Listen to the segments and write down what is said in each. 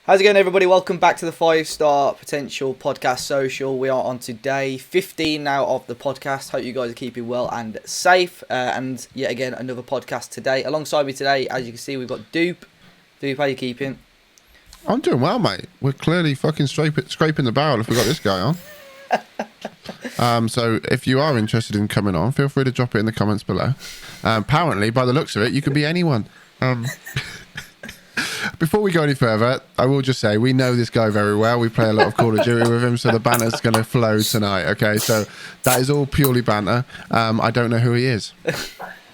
How's it going, everybody? Welcome back to the 5-Star Potential Podcast Social. We are on to day 15 now of the podcast. Hope you guys are keeping well and safe. And yet again, another podcast today. Alongside me today, as you can see, we've got Dupe. Dupe, how you keeping? I'm doing well, mate. We're clearly fucking scraping the barrel if we got this guy on. So if you are interested in coming on, feel free to drop it in the comments below. Apparently, by the looks of it, you could be anyone. Before we go any further, I will just say we know this guy very well. We play a lot of Call of Duty with him, so the banter's going to flow tonight, okay? So that is all purely banter. I don't know who he is.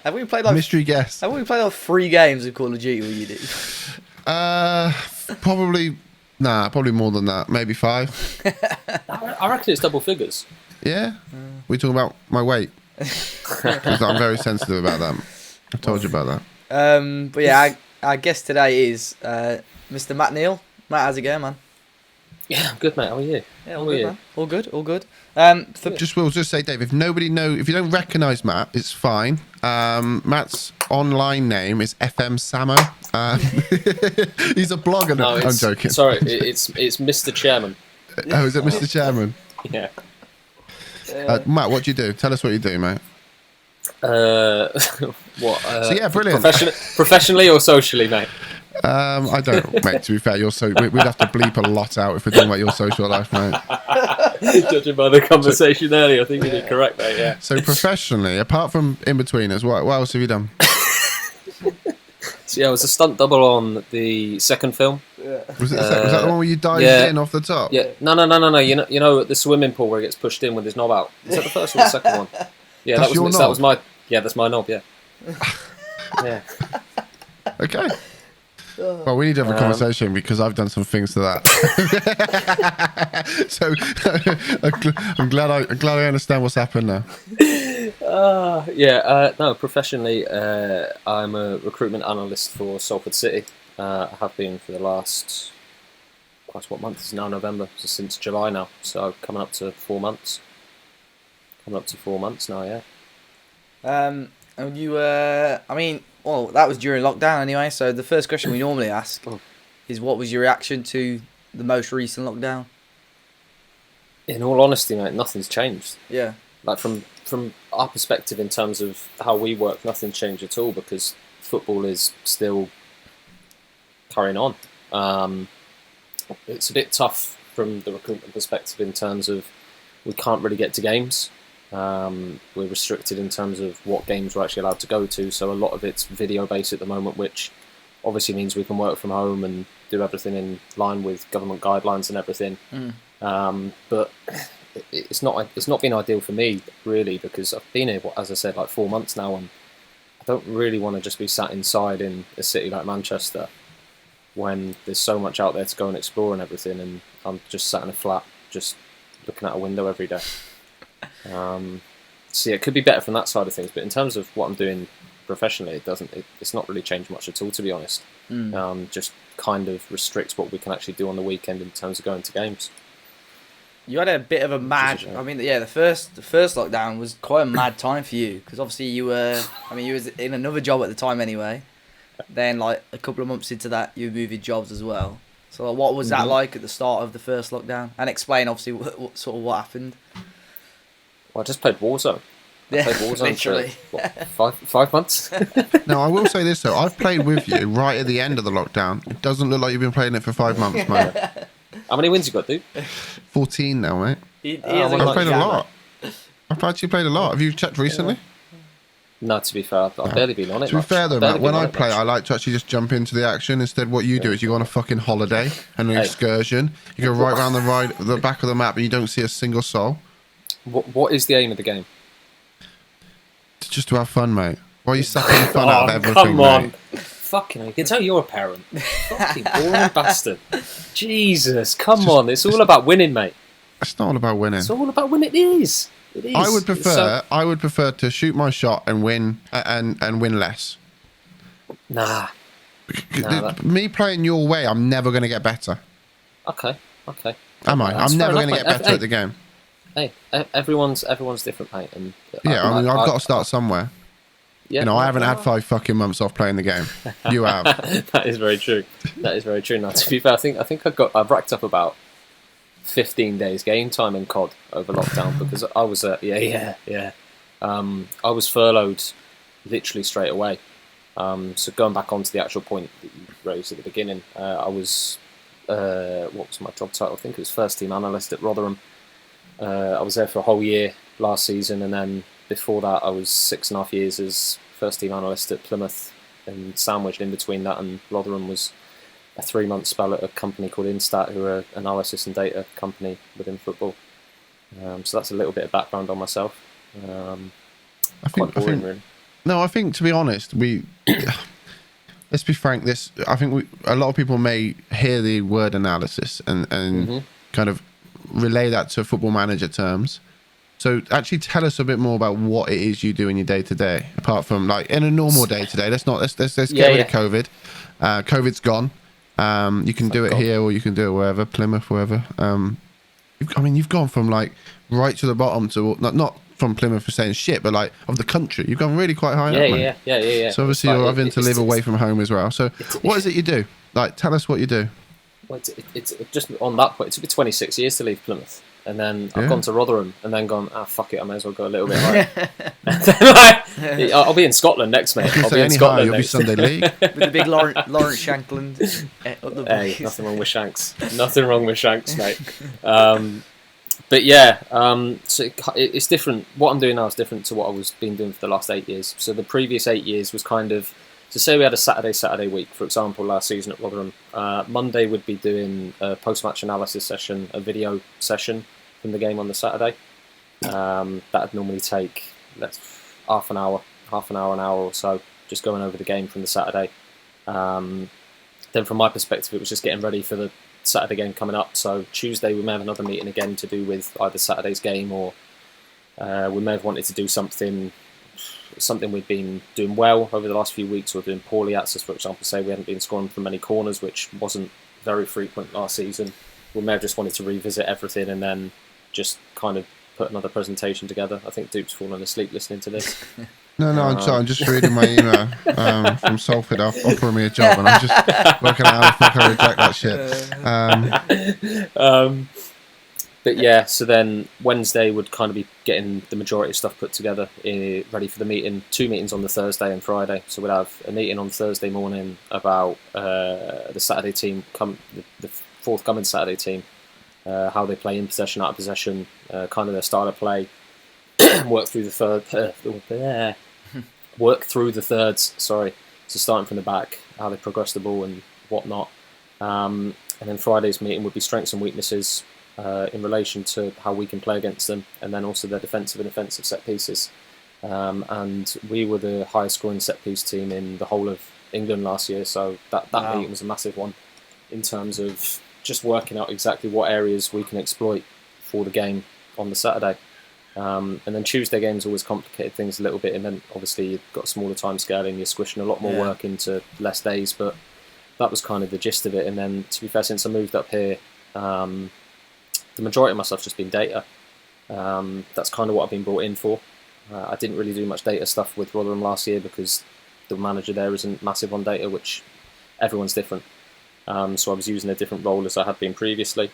Have we played like mystery guest? Have we played like 3 games of Call of Duty with you, dude? Probably more than that. Maybe 5. I reckon it's double figures. Yeah? We talking about my weight? Because I'm very sensitive about that. I've told you about that. But yeah, our guest today is Mr. Matt Neal. Matt, how's it going, man? Yeah, I'm good, mate. How are you? Yeah, all good, man. All good, all good. We'll just say, Dave, if you don't recognise Matt, it's fine. Matt's online name is FM Samo. He's a blogger. No, I'm joking. Sorry, it's Mr. Chairman. Oh, is it Mr. Chairman? Yeah. Matt, what do you do? Tell us what you do, mate. What? So yeah, brilliant. Professionally or socially, mate? I don't, mate. To be fair, we'd have to bleep a lot out if we're talking about your social life, mate. Judging by the conversation earlier, I think you did correct, mate. Yeah. So professionally, apart from in between us, what else have you done? So yeah, I was a stunt double on the second film. Yeah. Was that the one where you dived in off the top? Yeah. No. You know at the swimming pool where he gets pushed in with his knob out. Is that the first or the second one? Yeah, that's that was my. Yeah, that's my knob. Yeah. Yeah. Okay. Well, we need to have a conversation because I've done some things to that. So I'm glad I understand what's happened now. No, professionally, I'm a recruitment analyst for Salford City. I have been for the last, what month is it now? November, so since July now. So coming up to 4 months. Coming up to 4 months now, yeah. And you, well, that was during lockdown anyway. So the first question we normally ask is, what was your reaction to the most recent lockdown? In all honesty, mate, nothing's changed. Yeah. Like from our perspective in terms of how we work, nothing's changed at all because football is still carrying on. It's a bit tough from the recruitment perspective in terms of we can't really get to games. We're restricted in terms of what games we're actually allowed to go to, so a lot of it's video based at the moment, which obviously means we can work from home and do everything in line with government guidelines and everything. But it's not been ideal for me really, because I've been here, as I said, like 4 months now, and I don't really want to just be sat inside in a city like Manchester when there's so much out there to go and explore and everything, and I'm just sat in a flat just looking out a window every day. So yeah, it could be better from that side of things, but in terms of what I'm doing professionally, it's not really changed much at all, to be honest. Just kind of restricts what we can actually do on the weekend in terms of going to games. You had a bit of a mad. The first lockdown was quite a mad time for you, because obviously you was in another job at the time anyway. Then like a couple of months into that, you were moving jobs as well. So what was that like at the start of the first lockdown? And explain obviously what happened. Well, I just played Warzone. I played Warzone literally. For 5 months. No, I will say this though. I've played with you right at the end of the lockdown. It doesn't look like you've been playing it for 5 months, mate. How many wins you got, dude? 14 now, mate. I've played a lot. I've actually played a lot. Have you checked recently? No, to be fair, I've barely been on it. To be fair though, Matt, when I play, I like to actually just jump into the action. Instead, what you do is you go on a fucking holiday and an excursion. You go right around the back of the map, and you don't see a single soul. What is the aim of the game? Just to have fun, mate. Why are you sucking the fun out of everything, come on. mate? Fucking hell, you can tell you're a parent. Fucking boring bastard. Jesus, come on. It's all about winning, mate. It's not all about winning. It's all about winning. It is. I would prefer to shoot my shot and win and win less. Nah. Me playing your way, I'm never going to get better. Okay. Am I? I'm never going to get better at the game. Hey, everyone's different, mate. And I've got to start somewhere. Yeah, You know, I haven't had 5 fucking months off playing the game. You have. That is very true. That is very true. Now, to be fair, I think I've racked up about 15 days game time in COD over lockdown because I was I was furloughed literally straight away. So going back onto the actual point that you raised at the beginning, I was what was my job title? I think it was first team analyst at Rotherham. I was there for a whole year last season, and then before that I was 6.5 years as first team analyst at Plymouth, and sandwiched in between that and Rotherham was a 3-month spell at a company called Instat, who are an analysis and data company within football. So that's a little bit of background on myself. I think, really. No, I think, to be honest, let's be frank. I think a lot of people may hear the word analysis and kind of relay that to Football Manager terms. So actually, tell us a bit more about what it is you do in your day to day, apart from like in a normal day to day. Let's get rid of COVID. COVID's gone. You can do it here or you can do it wherever, Plymouth, wherever. You've gone from like right to the bottom to not from Plymouth for saying shit, but like of the country. You've gone really quite high up, man. Yeah. So obviously you're having to live away from home as well. So what is it you do? Like, tell us what you do. Well, it's just on that point. It took me 26 years to leave Plymouth, and then I've gone to Rotherham, and then gone, fuck it, I may as well go a little bit higher. I'll be in Scotland next, mate. I'll be in Scotland next. You'll be Sunday League with the big Lawrence Shankland. Hey, nothing wrong with Shanks. Nothing wrong with Shanks, mate. But yeah, so it's different. What I'm doing now is different to what I was been doing for the last 8 years. So the previous 8 years was kind of, so say we had a Saturday week, for example, last season at Rotherham. Monday would be doing a post-match analysis session, a video session from the game on the Saturday. That'd normally take half an hour, an hour or so, just going over the game from the Saturday. Then from my perspective, it was just getting ready for the Saturday game coming up. So Tuesday we may have another meeting again to do with either Saturday's game, or we may have wanted to do something we'd been doing well over the last few weeks or doing poorly at. So for example, say we hadn't been scoring from many corners, which wasn't very frequent last season. We may have just wanted to revisit everything and then just kind of put another presentation together. I think Duke's fallen asleep listening to this. No, I'm sorry. I'm just reading my email from Salford offering me a job, and I'm just working out how the fuck I reject that shit. But yeah, so then Wednesday would kind of be getting the majority of stuff put together, ready for the meeting. 2 meetings on the Thursday and Friday. So we'd have a meeting on Thursday morning about the Saturday team, the forthcoming Saturday team, how they play in possession, out of possession, kind of their style of play. Work through the thirds. Sorry, so starting from the back, how they progress the ball and whatnot. And then Friday's meeting would be strengths and weaknesses in relation to how we can play against them, and then also their defensive and offensive set pieces. And we were the highest scoring set piece team in the whole of England last year, so that meeting was a massive one in terms of just working out exactly what areas we can exploit for the game on the Saturday. And then Tuesday games always complicated things a little bit, and then obviously you've got a smaller time scaling, you're squishing a lot more work into less days, but that was kind of the gist of it. And then, to be fair, since I moved up here, the majority of my stuff's just been data. That's kind of what I've been brought in for. I didn't really do much data stuff with Rotherham last year because the manager there isn't massive on data, which everyone's different. So I was using a different role as I had been previously.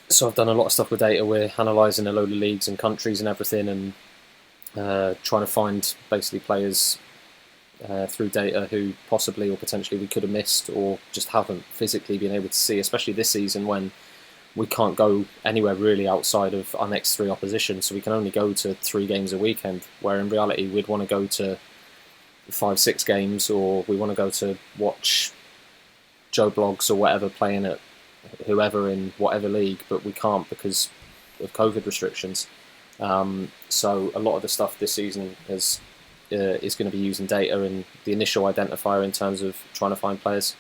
So I've done a lot of stuff with data. We're analysing a load of leagues and countries and everything, and trying to find basically players through data who possibly or potentially we could have missed or just haven't physically been able to see, especially this season when we can't go anywhere really outside of our next 3 opposition, so we can only go to 3 games a weekend, where in reality we'd want to go to 5-6 games, or we want to go to watch Joe Blogs or whatever playing at whoever in whatever league, but we can't because of COVID restrictions. So a lot of the stuff this season is going to be using data and the initial identifier in terms of trying to find players,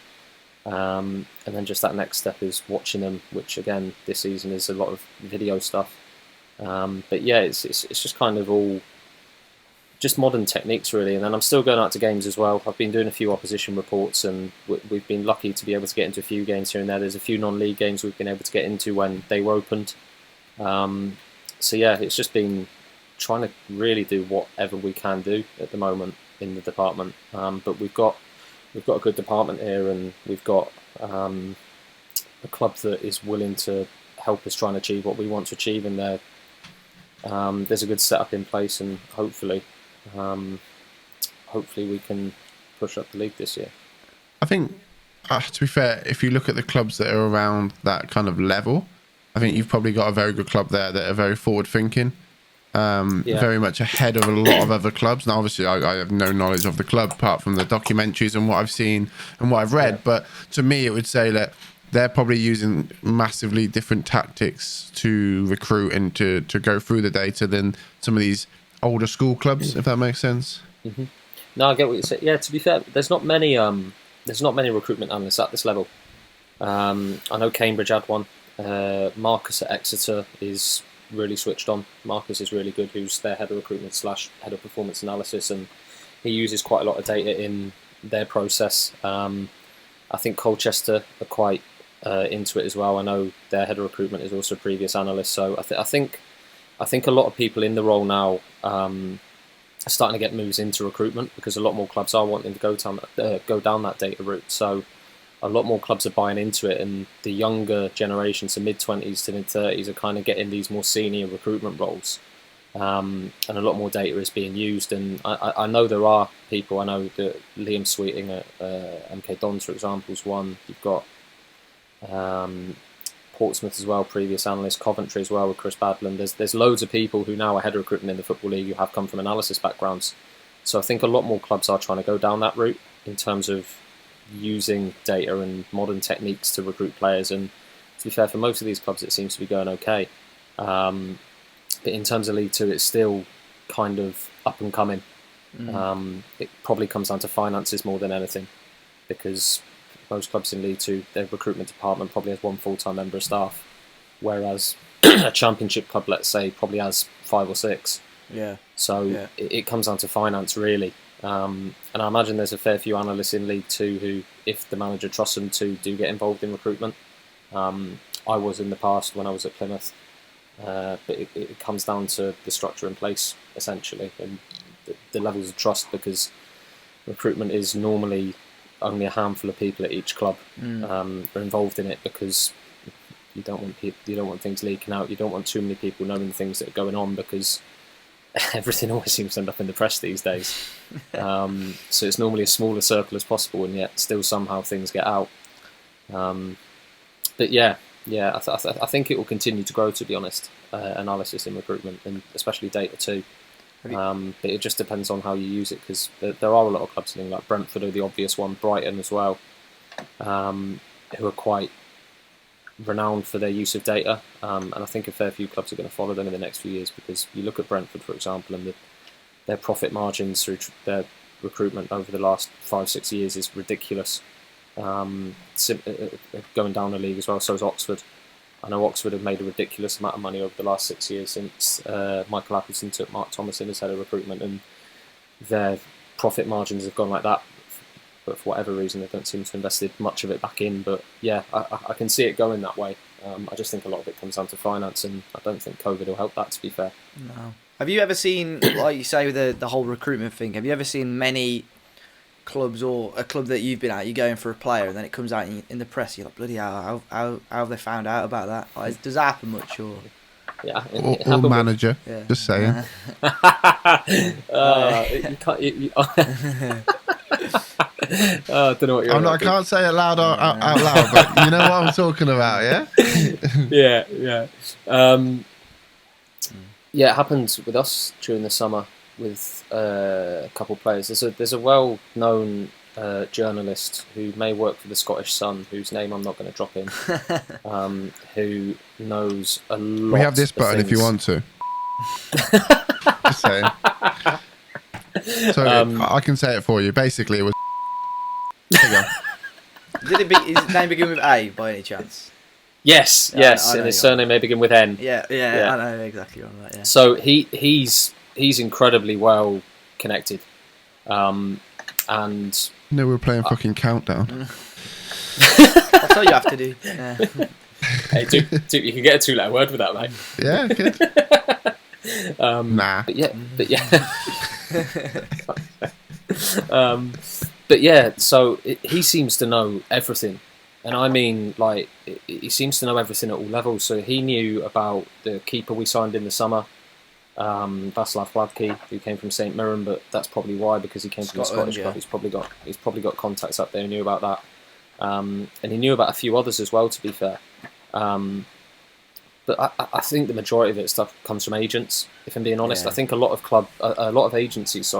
and then just that next step is watching them, which again this season is a lot of video stuff. But yeah, it's just kind of all just modern techniques really. And then I'm still going out to games as well. I've been doing a few opposition reports, and we've been lucky to be able to get into a few games here and there. There's a few non-league games we've been able to get into when they were opened. So yeah, it's just been trying to really do whatever we can do at the moment in the department. But we've got a good department here, and we've got a club that is willing to help us try and achieve what we want to achieve, and there's a good setup in place, and hopefully we can push up the league this year. I think, to be fair, if you look at the clubs that are around that kind of level, I think you've probably got a very good club there that are very forward thinking, very much ahead of a lot of other clubs. Now, obviously, I have no knowledge of the club apart from the documentaries and what I've seen and what I've read. But to me, it would say that they're probably using massively different tactics to recruit and to go through the data than some of these older school clubs, if that makes sense. Mm-hmm. No, I get what you're saying. Yeah, to be fair, there's not many recruitment analysts at this level. I know Cambridge had one. Marcus at Exeter is really switched on. Marcus is really good, who's their head of recruitment / head of performance analysis, and he uses quite a lot of data in their process. I think Colchester are quite into it as well. I know their head of recruitment is also a previous analyst, so I think a lot of people in the role now are starting to get moves into recruitment, because a lot more clubs are wanting to go down that data route. So a lot more clubs are buying into it, and the younger generation, so mid-20s to mid-30s, are kind of getting these more senior recruitment roles, and a lot more data is being used. And I know there are people. I know that Liam Sweeting at MK Dons, for example, is one. You've got Portsmouth as well, previous analyst, Coventry as well with Chris Badland. There's loads of people who now are head of recruitment in the Football League who have come from analysis backgrounds. So I think a lot more clubs are trying to go down that route in terms of using data and modern techniques to recruit players. And to be fair, for most of these clubs it seems to be going okay. But in terms of League Two, it's still kind of up and coming. It probably comes down to finances more than anything, because most clubs in League Two, their recruitment department probably has one full-time member of staff, whereas a Championship club, let's say, probably has 5 or 6. Yeah. So it comes down to finance, really. And I imagine there's a fair few analysts in League Two who, if the manager trusts them to, do get involved in recruitment. I was in the past when I was at Plymouth, but it comes down to the structure in place, essentially, and the levels of trust, because recruitment is normally only a handful of people at each club are involved in it, because you don't want things leaking out. You don't want too many people knowing things that are going on, because everything always seems to end up in the press these days. So it's normally a smaller circle as possible, and yet still somehow things get out. But I think it will continue to grow, to be honest, analysis in recruitment, and especially data too. But it just depends on how you use it, because there are a lot of clubs in England, like Brentford are the obvious one, Brighton as well, who are quite renowned for their use of data, and I think a fair few clubs are going to follow them in the next few years, because you look at Brentford, for example, and their profit margins through their recruitment over the last 5-6 years is ridiculous. Going down the league as well, so is Oxford. I know Oxford have made a ridiculous amount of money over the last 6 years since Michael Appleton took Mark Thomas in as head of recruitment, and their profit margins have gone like that. But for whatever reason, they don't seem to have invested much of it back in. But yeah, I can see it going that way. I just think a lot of it comes down to finance, and I don't think COVID will help that, to be fair. No. Have you ever seen, like you say, with the whole recruitment thing, have you ever seen many clubs, or a club that you've been at, you're going for a player and then it comes out in the press, you're like, bloody hell, how have they found out about that? Like, does that happen much? Or yeah, or manager, just saying. You can't. I don't know what you're. I can't say it loud out loud, but you know what I'm talking about, yeah. Yeah. Yeah, it happened with us during the summer with a couple of players. There's a well-known journalist who may work for the Scottish Sun, whose name I'm not going to drop in, who knows a lot. We have this button if you want to. Just saying. So I can say it for you. Basically, it was. There you go. Did his name begin with A by any chance? Yes, and his surname may begin with N. Yeah, I know exactly on that. Yeah. So he's incredibly well connected, and no, we're playing fucking Countdown. That's all you have to do. Yeah. Hey, you can get a 2-letter word with that, mate. Yeah, good. Nah. But yeah. But yeah, so he seems to know everything, and I mean, like, he seems to know everything at all levels. So he knew about the keeper we signed in the summer, Václav Hladký, who came from St Mirren, but that's probably why, because he came from the Scottish club. He's probably got contacts up there. He knew about that, and he knew about a few others as well. To be fair, but I think the majority of it stuff comes from agents. If I'm being honest, I think a lot of agencies,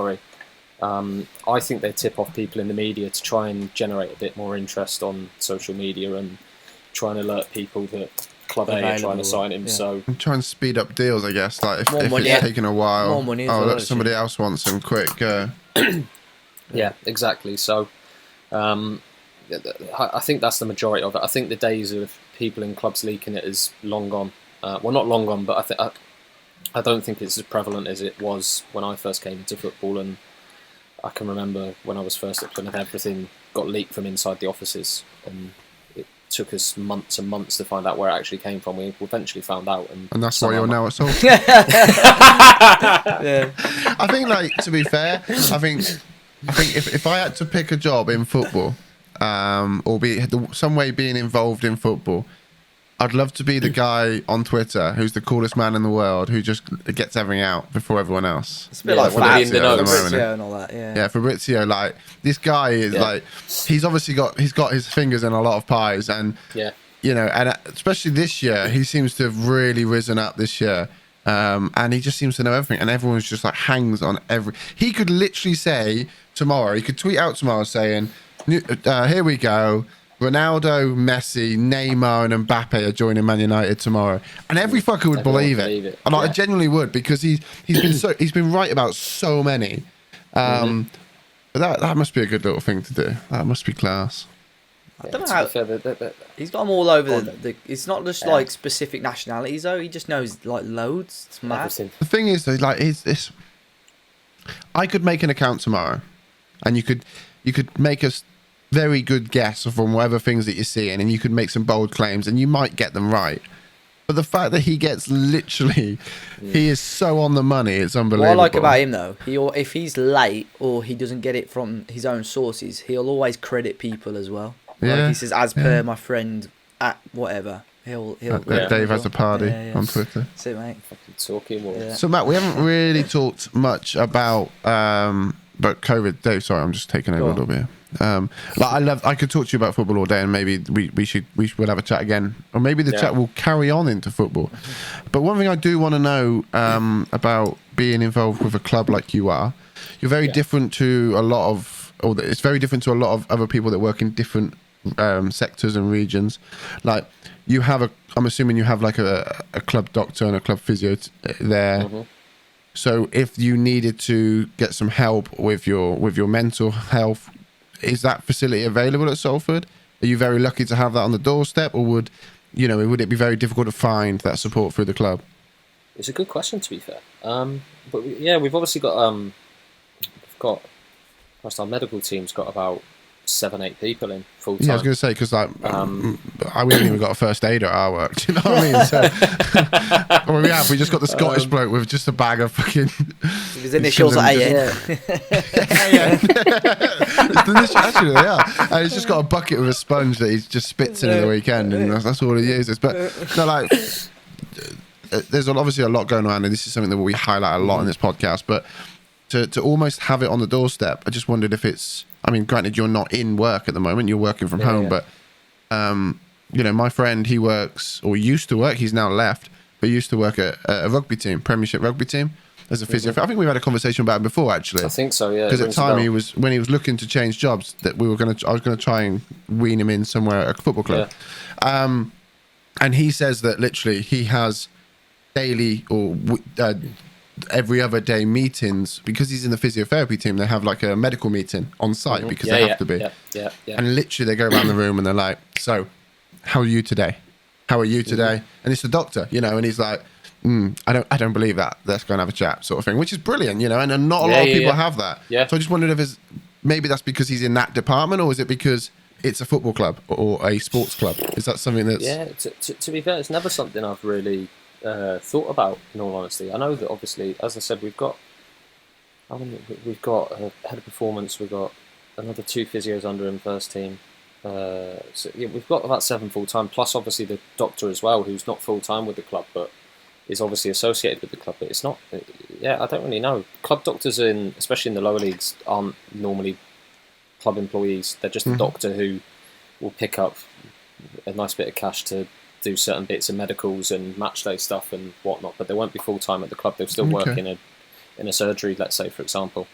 I think they tip off people in the media to try and generate a bit more interest on social media and try and alert people that Club A are trying to sign him. So and try and speed up deals, I guess. Like if money, it's taking a while, more money look, somebody else wants him. Quick, yeah, exactly. So I think that's the majority of it. I think the days of people in clubs leaking it is long gone. Well, not long gone, but I don't think it's as prevalent as it was when I first came into football. And I can remember when I was first at Plymouth, everything got leaked from inside the offices, and it took us months and months to find out where it actually came from. We eventually found out, and that's why you're now at Salford. I think, like, to be fair, I think if I had to pick a job in football, or be some way being involved in football, I'd love to be the guy on Twitter who's the coolest man in the world, who just gets everything out before everyone else. It's a bit like Fabrizio and all that. Yeah, Fabrizio, like, this guy is like, he's got his fingers in a lot of pies, and you know, and especially this year, he seems to have really risen up this year. And he just seems to know everything, and everyone's just like hangs on every. He could literally say tomorrow, he could tweet out tomorrow saying, "Here we go. Ronaldo, Messi, Neymar, and Mbappe are joining Man United tomorrow," and every fucker would believe it. And I genuinely would, because he's been right about so many. But that must be a good little thing to do. That must be class. I don't know how he's got them all over the. It's not just like specific nationalities though. He just knows like loads. It's mad. The thing is though, like, is this? I could make an account tomorrow, and you could make a very good guess from whatever things that you're seeing, and you could make some bold claims, and you might get them right. But the fact that he gets literally, he is so on the money, it's unbelievable. What I like about him though, if he's late or he doesn't get it from his own sources, he'll always credit people as well. Like he says, as per my friend at whatever. He'll Dave has a party on Twitter. That's it, mate. Fucking talking. So Matt, we haven't really talked much about COVID. Dave, sorry, I'm just taking over a little bit. I could talk to you about football all day, and maybe we should have a chat again, or maybe the chat will carry on into football. But one thing I do want to know about being involved with a club like you are, you're very different to a lot of, or it's very different to a lot of other people that work in different sectors and regions. Like, you have I'm assuming you have like a club doctor and a club physio there. So if you needed to get some help with your mental health, is that facility available at Salford? Are you very lucky to have that on the doorstep, or would it be very difficult to find that support through the club? It's a good question, to be fair. But we've obviously got our medical team's got about 7-8 people in full time. Yeah, I was going to say, because like we haven't even got a first aider at our work. Do you know what I mean? So, we just got the Scottish bloke with just a bag of fucking. His initials are AN. Actually, and he's just got a bucket with a sponge that he just spits in the weekend, and that's all he uses. But no, like, there's obviously a lot going on, and this is something that we highlight a lot in this podcast. But to almost have it on the doorstep, I just wondered if it's. I mean, granted, you're not in work at the moment; you're working from home. But my friend, he works or used to work. He's now left, but used to work at a rugby team, Premiership rugby team, as a physio. I think we've had a conversation about it before, actually. I think so, yeah. Because at the time when he was looking to change jobs, that I was gonna try and wean him in somewhere at a football club. Yeah. And he says that literally he has daily or every other day meetings, because he's in the physiotherapy team. They have like a medical meeting on site because they have to be. Yeah. And literally they go around the room and they're like, "So, how are you today? How are you today?" And it's the doctor, and he's like, I don't believe that. Let's go and have a chat, sort of thing, which is brilliant, and not a lot of people have that. Yeah. So I just wondered if maybe that's because he's in that department, or is it because it's a football club or a sports club? Is that something that's... Yeah, to be fair, it's never something I've really thought about, in all honesty. I know that obviously, as I said, we've got a head of performance, we've got another 2 physios under him first team. So yeah, we've got about 7 full time, plus obviously the doctor as well, who's not full time with the club, but is obviously associated with the club. But it's not. Yeah, I don't really know. Club doctors especially in the lower leagues, aren't normally club employees. They're just a doctor who will pick up a nice bit of cash to do certain bits of medicals and match day stuff and whatnot. But they won't be full time at the club. They'll still work in a surgery, let's say, for example.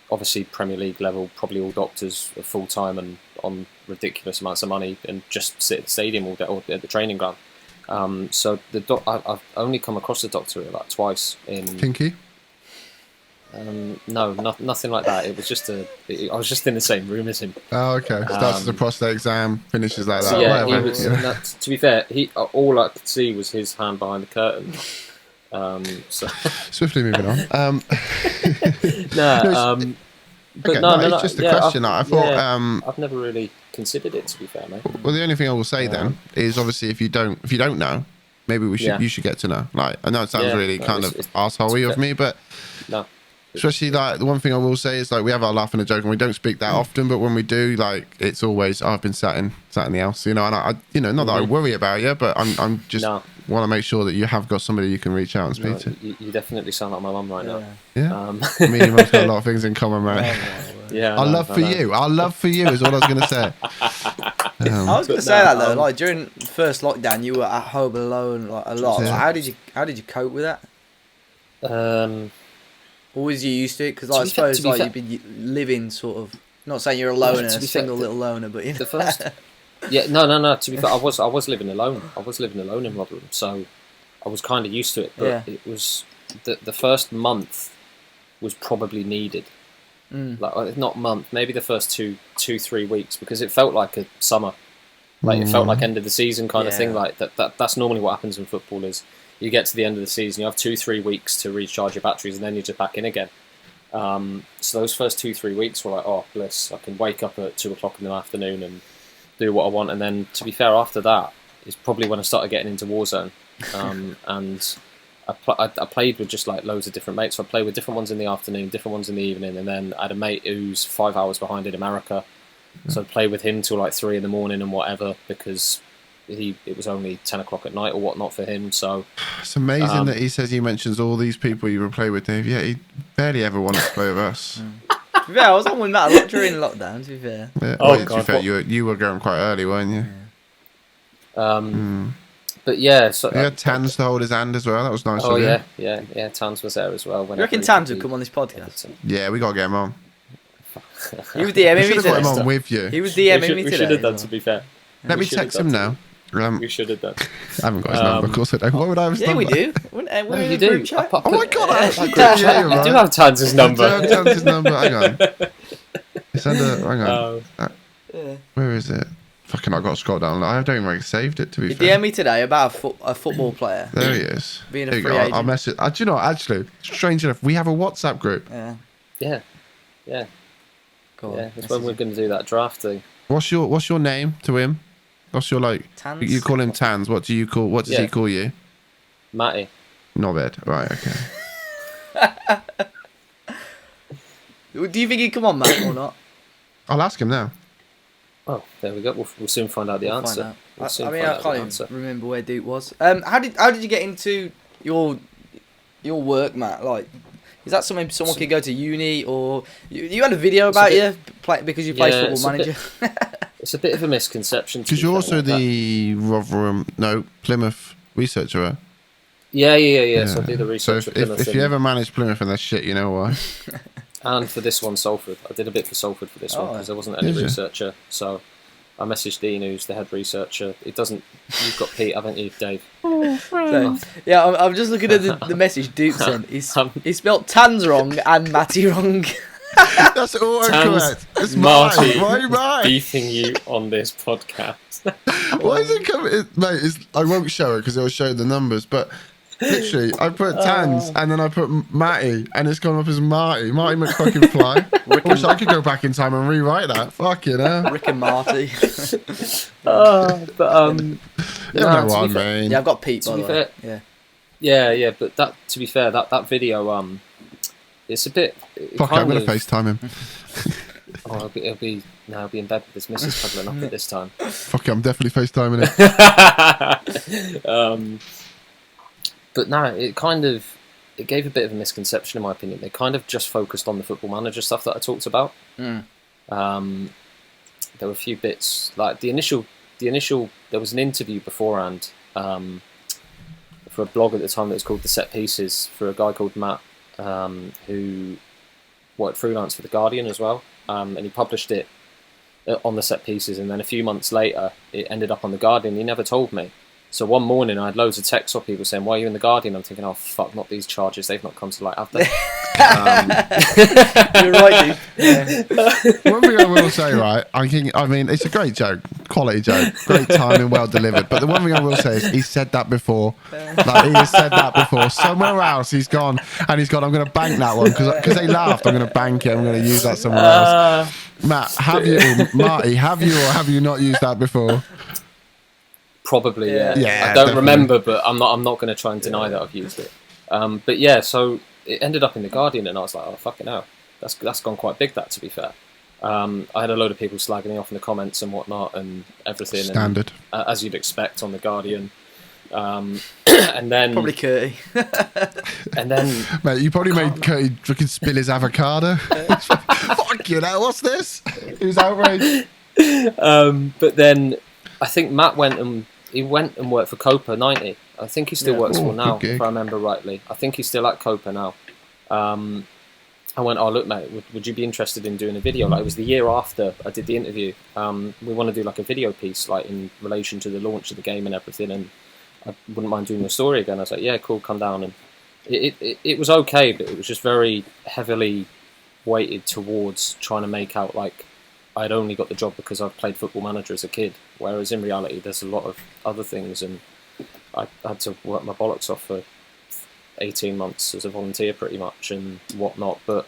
Obviously, Premier League level, probably all doctors are full time and on ridiculous amounts of money and just sit at the stadium all day or at the training ground. So I've only come across the doctor like twice in. Kinky? No, nothing like that. It was just I was just in the same room as him. Oh, okay. Starts the prostate exam, finishes like that. So yeah, Whatever, he was. No, to be fair, all I could see was his hand behind the curtain. So Swiftly moving on. But okay, no, it's just a question. I thought. I've never really considered it, to be fair, mate. Well, the only thing I will say then is obviously if you don't know, maybe you should get to know. Like, I know it sounds really kind of arsehole-y of me, but no. Especially like the one thing I will say is like we have our laugh and a joke and we don't speak that often, but when we do, like it's always I've been sat in the house, you know, and I not that I worry about you, but I'm just want to make sure that you have got somebody you can reach out and speak to. You definitely sound like my mum right now. Yeah. Me and mum's got a lot of things in common, mate. Yeah, Our love for you is what I was going to say. I was going to say that though. Like during the first lockdown, you were at home alone like a lot. Yeah. Like, how did you cope with that? Or was you used to it? Because I suppose you've been living sort of. Not saying you're a loner, a single little loner, but you know. The first. Yeah, no. To be fair, I was living alone. I was living alone in Rotherham, so I was kind of used to it. But it was the first month was probably needed. Like not month, maybe the first 2-3 weeks, because it felt like a summer. Like it felt like end of the season kind of thing. Like that's normally what happens in football is you get to the end of the season, you have 2-3 weeks to recharge your batteries, and then you're just back in again. So those first 2-3 weeks were like, oh bliss, I can wake up at 2:00 in the afternoon and do what I want. And then to be fair, after that is probably when I started getting into Warzone. And I played with just like loads of different mates. So I played with different ones in the afternoon, different ones in the evening, and then I had a mate who's 5 hours behind in America. So I'd play with him till like 3 a.m. and whatever, because it was only 10:00 at night or whatnot for him. So it's amazing that he says he mentions all these people you would play with, Dave. Yeah, he barely ever wanted to play with us. To be fair, I was on with Matt a lot during lockdown, to be fair. Yeah. Oh, to God, be fair, you were going quite early, weren't you? But yeah, so you had Tans to hold his hand as well. That was nice. Oh of you. yeah. Tans was there as well. You reckon Tans would come on this podcast? Yeah, we got to get him on. He was DMing me should have got him today. on with you. He was DMing me today. We should have done, to be fair. Let me text him now. We should have done. I haven't got his number, of course I don't. What would I have his number? Yeah, we do. No, you do. Oh my god, You do have Tans' number. I do have Tans' number. Hang on. It's under. Hang on. Where is it? Fucking, I got to scroll down. I don't even saved it, to be fair. He DM'd me today about a football player. There he is. Being a There you free go. agent. I'll message. Do you know what, actually, strange enough, we have a WhatsApp group. Yeah. Cool. Yeah, that's when we're going to do that draft thing. What's your name to him? What's your Tans? You call him Tans. What does he call you? Matty. Not bad. Right, okay. Do you think he'd come on, Matt, or not? I'll ask him now. Oh, there we go. We'll soon find out the answer. I can't even remember where Duke was. How did you get into your work, Matt? Like, is that something someone could go to uni, or you had a video about because you play Football Manager? It's a bit of a misconception. Because you're also the Plymouth researcher, right? Yeah. So I do the research. So if you ever manage Plymouth and they're shit, you know why. And for this one, Salford. I did a bit for Salford for this one because there wasn't any researcher. So I messaged Dean, who's the head researcher. It doesn't. You've got Pete, haven't you, Dave? So, yeah, I'm just looking at the message Duke sent. He spelt Tans wrong and Matty wrong. That's autocorrect. It's Marty. Why mine? Beefing you on this podcast. Why is it coming? Mate, I won't show it because it'll show the numbers, but literally, I put Tans and then I put Matty and it's gone up as Marty. Marty McFucking Fly. I wish I could go back in time and rewrite that. Fucking hell. Rick and Marty. You No, know to what be I fair- mean. Yeah, I've got Pete, by To the be way. fair- Yeah. Yeah, but that, to be fair, that video, it's a bit. Fuck it, I'm going to FaceTime him. Oh, he'll be in bed with his missus cuddling up at this time. Fuck it, I'm definitely FaceTiming him. But no, it gave a bit of a misconception in my opinion. They kind of just focused on the Football Manager stuff that I talked about. Mm. There were a few bits like the initial. There was an interview beforehand for a blog at the time that was called The Set Pieces for a guy called Matt who worked freelance for The Guardian as well, and he published it on The Set Pieces, and then a few months later it ended up on The Guardian. He never told me. So one morning I had loads of texts off people saying, "Why are you in The Guardian?" I'm thinking, "Oh fuck, not these charges. They've not come to light, have they?" You're right, dude. Yeah. One thing I will say, right, I mean, it's a great joke, quality joke, great timing, well delivered. But the one thing I will say is he said that before. Like, he has said that before. Somewhere else he's gone, and he's gone, I'm going to bank that one, because they laughed, I'm going to bank it, I'm going to use that somewhere else. Matt, Marty, have you or have you not used that before? Probably, yeah. Yeah, I don't definitely. remember, but I'm not going to try and deny that I've used it. But yeah, so it ended up in The Guardian, and I was like, oh fucking hell, that's gone quite big. That, to be fair, I had a load of people slagging me off in the comments and whatnot and everything. Standard, and, as you'd expect on The Guardian. And then Probably Curty. and then mate. You probably made Curty fucking spill his avocado. Fuck you, now what's this? He was outraged. but then I think Matt went and worked for Copa 90. I think he still works for now, good gig. if I remember rightly. I think he's still at Copa now. I went, oh look mate, would you be interested in doing a video? Like, it was the year after I did the interview. We want to do like a video piece, like in relation to the launch of the game and everything, and I wouldn't mind doing your story again. I was like, yeah, cool, come down. And it was okay, but it was just very heavily weighted towards trying to make out like I'd only got the job because I've played Football Manager as a kid, whereas in reality there's a lot of other things, and I had to work my bollocks off for 18 months as a volunteer pretty much and whatnot. But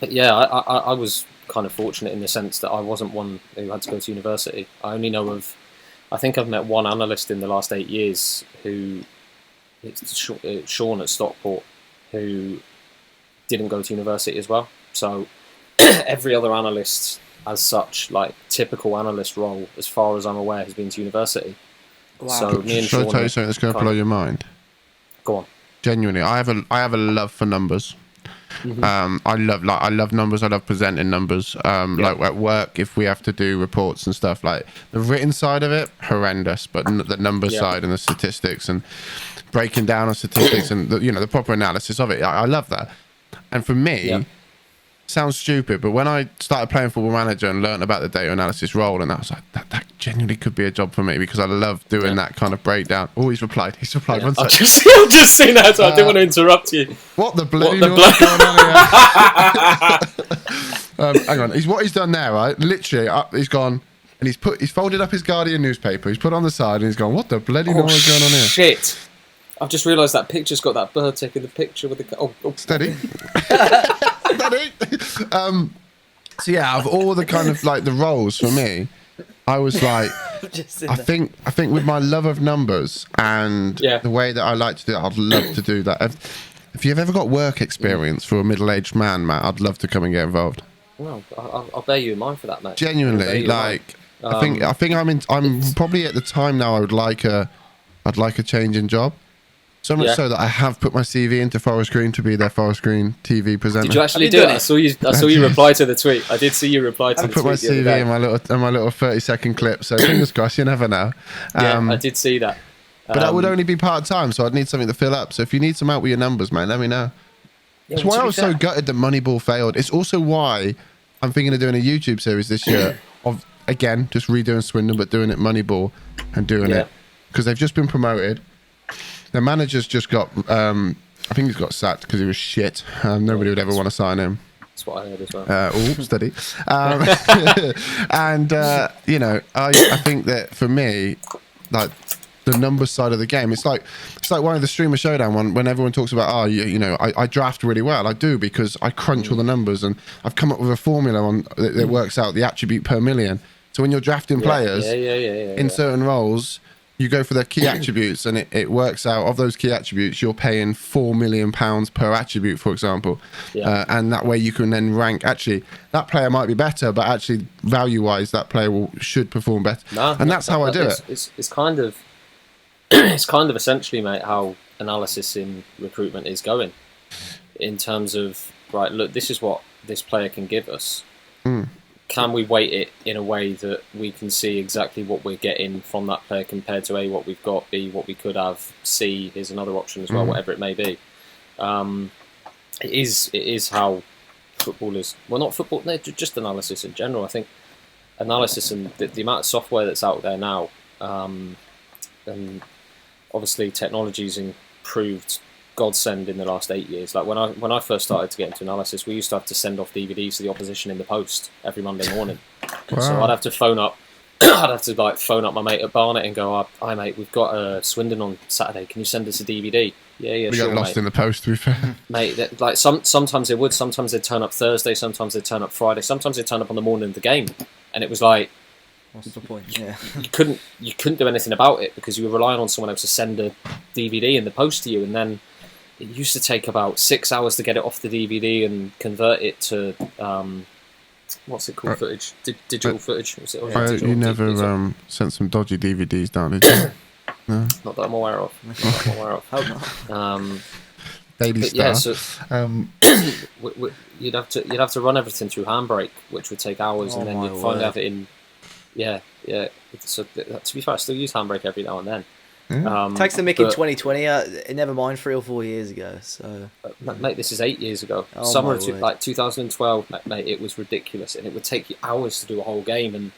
yeah, I was kind of fortunate in the sense that I wasn't one who had to go to university. I think I've met one analyst in the last 8 years who, it's Sean at Stockport, who didn't go to university as well. So every other analyst as such, like typical analyst role, as far as I'm aware, has been to university. Wow. So me and Shall I Sean tell you something that's going to blow your mind? Go on. Genuinely, I have a love for numbers. Mm-hmm. I love numbers. I love presenting numbers. Like at work, if we have to do reports and stuff, like the written side of it, horrendous, but the numbers side and the statistics and breaking down on statistics and the proper analysis of it, I love that. And for me, sounds stupid, but when I started playing Football Manager and learnt about the data analysis role, and I was like, that genuinely could be a job for me, because I love doing that kind of breakdown. Oh, he's replied. Yeah. One I've sec. just seen that, so I didn't want to interrupt you. What the bloody What the noise going on here? Hang on. What he's done there, right? Literally, he's gone and he's folded up his Guardian newspaper. He's put it on the side and he's gone, what the bloody noise going on here? Shit! I've just realised that picture's got that bird taking the picture with the. Oh. Steady. Steady. So yeah, of all the kind of like the roles for me, I was like, I think with my love of numbers and the way that I like to do it, I'd love to do that. If you've ever got work experience for a middle-aged man, Matt, I'd love to come and get involved. Well, I'll bear you in mind for that, mate. Genuinely, like I think I'm probably at the time now. I'd like a change in job. So much so that I have put my CV into Forest Green to be their Forest Green TV presenter. Did you actually do it? I saw you reply to the tweet. I did see you reply to the tweet. I put my CV in my little 30-second clip. So fingers crossed, you never know. I did see that. But that would only be part-time, so I'd need something to fill up. So if you need some help with your numbers, mate, let me know. It's why I was so gutted that Moneyball failed. It's also why I'm thinking of doing a YouTube series this year of, again, just redoing Swindon, but doing it Moneyball and doing it. Because they've just been promoted. The manager's just got, I think he's got sacked because he was shit. Nobody would ever want to sign him. That's what I heard as well. Steady. And, I think that for me, like, the numbers side of the game, it's like one of the Streamer Showdown one when everyone talks about, I draft really well. I do, because I crunch all the numbers and I've come up with a formula that works out the attribute per million So when you're drafting players in yeah. certain roles, you go for their key attributes, and it works out of those key attributes, you're paying £4 million per attribute, for example. And that way you can then rank, actually, that player might be better, but actually value-wise, that player should perform better. That's how I do it. It's kind of it's kind of essentially, mate, how analysis in recruitment is going, in terms of, right, look, this is what this player can give us. Can we weight it in a way that we can see exactly what we're getting from that player compared to A, what we've got, B, what we could have, C, here's another option as well, whatever it may be. It is how footballers, well, not football, no, just analysis in general. I think analysis and the amount of software that's out there now, and obviously technology's improved godsend in the last 8 years. Like when I first started to get into analysis, we used to have to send off DVDs to the opposition in the post every Monday morning. Wow. So I'd have to phone up my mate at Barnet and go, "Hi mate, we've got Swindon on Saturday. Can you send us a DVD?" Yeah, we sure, got lost mate. in the post, to be fair. Mate, like sometimes they would, sometimes they'd turn up Thursday, sometimes they'd turn up Friday, sometimes they'd turn up on the morning of the game, and it was like, what's the point? Yeah. you couldn't do anything about it because you were relying on someone else to send a DVD in the post to you, and then it used to take about 6 hours to get it off the DVD and convert it to what's it called? Footage, digital footage. Was it, You never sent some dodgy DVDs down, did you? No. Not that I'm aware of. Hope not. Daily yeah, Star. so you'd have to run everything through Handbrake, which would take hours, and then you'd finally have it in. Yeah. So to be fair, I still use Handbrake every now and then. Takes the mick in 2020. Never mind 3 or 4 years ago. So, mate, this is 8 years ago. Oh, Summer of like 2012, mate. It was ridiculous, and it would take you hours to do a whole game, and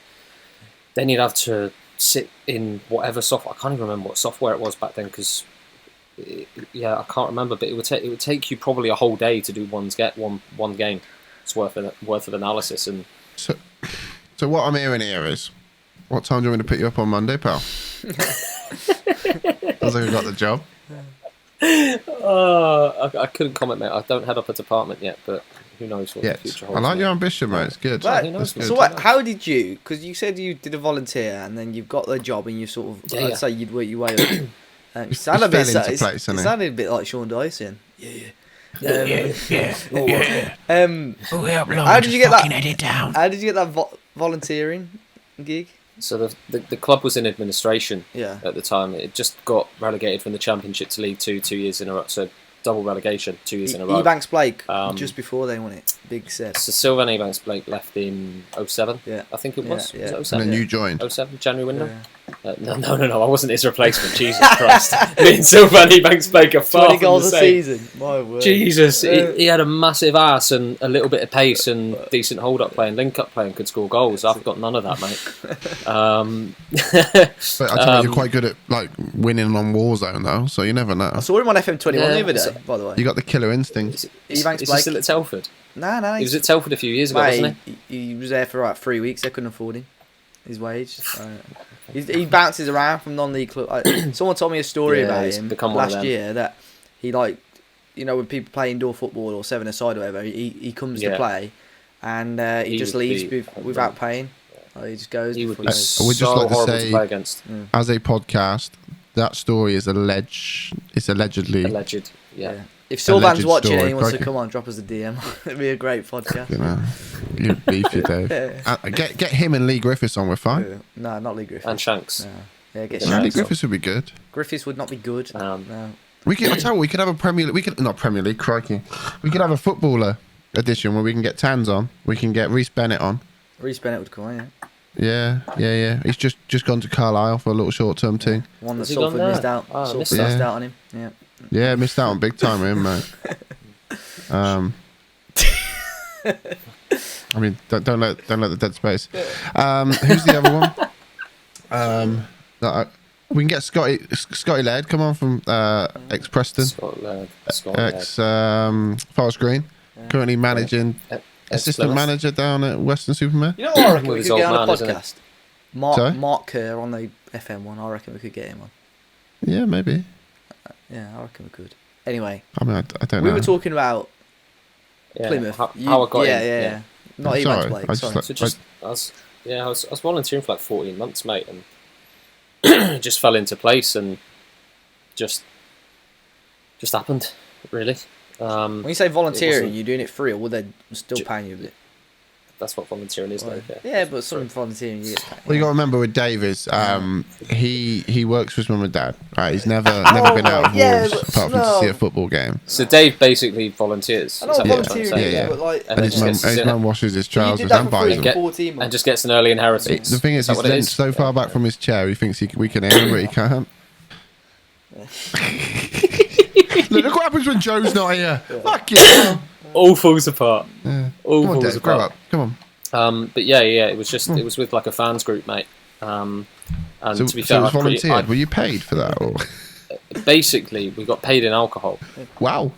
then you'd have to sit in whatever software. I can't even remember what software it was back then, because I can't remember. But it would take you probably a whole day to do one game. It's worth of analysis. And so what I'm hearing here is, what time do you want me to pick you up on Monday, pal? Sounds like I got the job. I couldn't comment, mate. I don't head up a department yet, but who knows what the future holds. I like your ambition, mate. It's good. So how did you? Because you said you did a volunteer and then you've got the job and you sort of, I'd say you'd work your way up. It sounded a bit like Sean Dyson. How did you get that? How did you get that volunteering gig? So the club was in administration at the time. It just got relegated from the Championship to League 2 2 years in a row. So double relegation 2 years in a row. Ebanks Blake just before they won it. Big set. So Sylvan Ebanks Blake left in 07. Yeah, I think it was. Yeah. Was it 07? And then you joined. 07 January window. Yeah. No, I wasn't his replacement. Jesus Christ. Me and Sylvan Ebanks Blake are far 20 from goals the a same. season. My word. Jesus, he had a massive ass and a little bit of pace and decent hold-up play and link-up play and could score goals. I've got none of that, mate. But I tell you, you're quite good at like winning on Warzone, though, so you never know. I saw him on FM21 the other day, by the way. You got the killer instinct. Is he still at Telford? No. He was at Telford a few years ago, wasn't he? He was there for like 3 weeks. They couldn't afford him. His wage. He bounces around from non-league club. Someone told me a story about him last year that he when people play indoor football or 7-a-side or whatever, he comes to play and he just leaves without paying. He just goes. He would be I would so just like to horrible say, to play against. As a podcast, that story is allegedly. Alleged, yeah. If Sylvan's watching story, and he wants to come on, drop us a DM. It'd be a great podcast. You beef you, Dave. Get him and Lee Griffiths on. We're fine. No, not Lee Griffiths. And Shanks. Yeah, get Lee Shanks. Griffiths would be good. Griffiths would not be good. No. I tell you, we could have a Premier League. Not Premier League, crikey. We could have a footballer edition where we can get Tans on. We can get Reece Bennett on. Reece Bennett would come on, yeah. Yeah. He's just gone to Carlisle for a little short-term thing. One that Salford missed out. Salford missed out on him. Yeah. Yeah, missed out on big time with him, mate. I mean, don't let the dead space. Who's the other one? We can get Scotty Laird. Come on from ex Preston, ex Forest Green. Currently managing assistant manager down at Western Supermare. You know what I reckon we could get on a podcast? Sorry? Mark Kerr on the FM one. I reckon we could get him on. Yeah, maybe. Yeah, I reckon we could. Anyway, I mean, I don't know. We were talking about Plymouth. How I got in. Yeah. Not Ebanks Blake. So just Yeah, I was volunteering for like 14 months, mate, and it just fell into place and just happened, really. When you say volunteering, you're doing it free, or would they still paying you a bit? That's what volunteering is, though. Yeah, but some volunteering you get paid. Well, you got to remember with Dave is he works for his mum and dad. Right, he's never been out of Wolves apart from to see a football game. So Dave basically volunteers. I know volunteering, but like, And his mum washes his trousers and buys them. And just gets an early inheritance. The thing is, he's leaned so far back from his chair, he thinks we can aim, but he can't. Look what happens when Joe's not here. Fuck it. All falls apart. Yeah. All Come on, falls Dave, grow apart. up. Come on. But yeah, it was just it was with like a fans group, mate. And So, to be fair, it was volunteered. Were you paid for that? Or? Basically, we got paid in alcohol. Wow.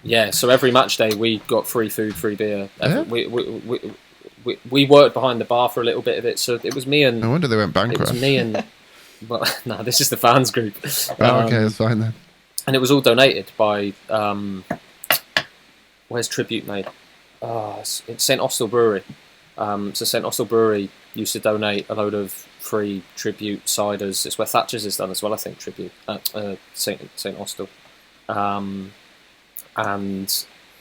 Yeah, so every match day we got free food, free beer. Yeah? We worked behind the bar for a little bit of it. So it was me and. No wonder they went It bankrupt. was me and. Well, no, this is the fans group. Oh, okay, that's fine then. And it was all donated by. Where's Tribute made? It's St Austell Brewery. So St Austell Brewery used to donate a load of free Tribute ciders. It's where Thatcher's is done as well, I think. Tribute St Austell, and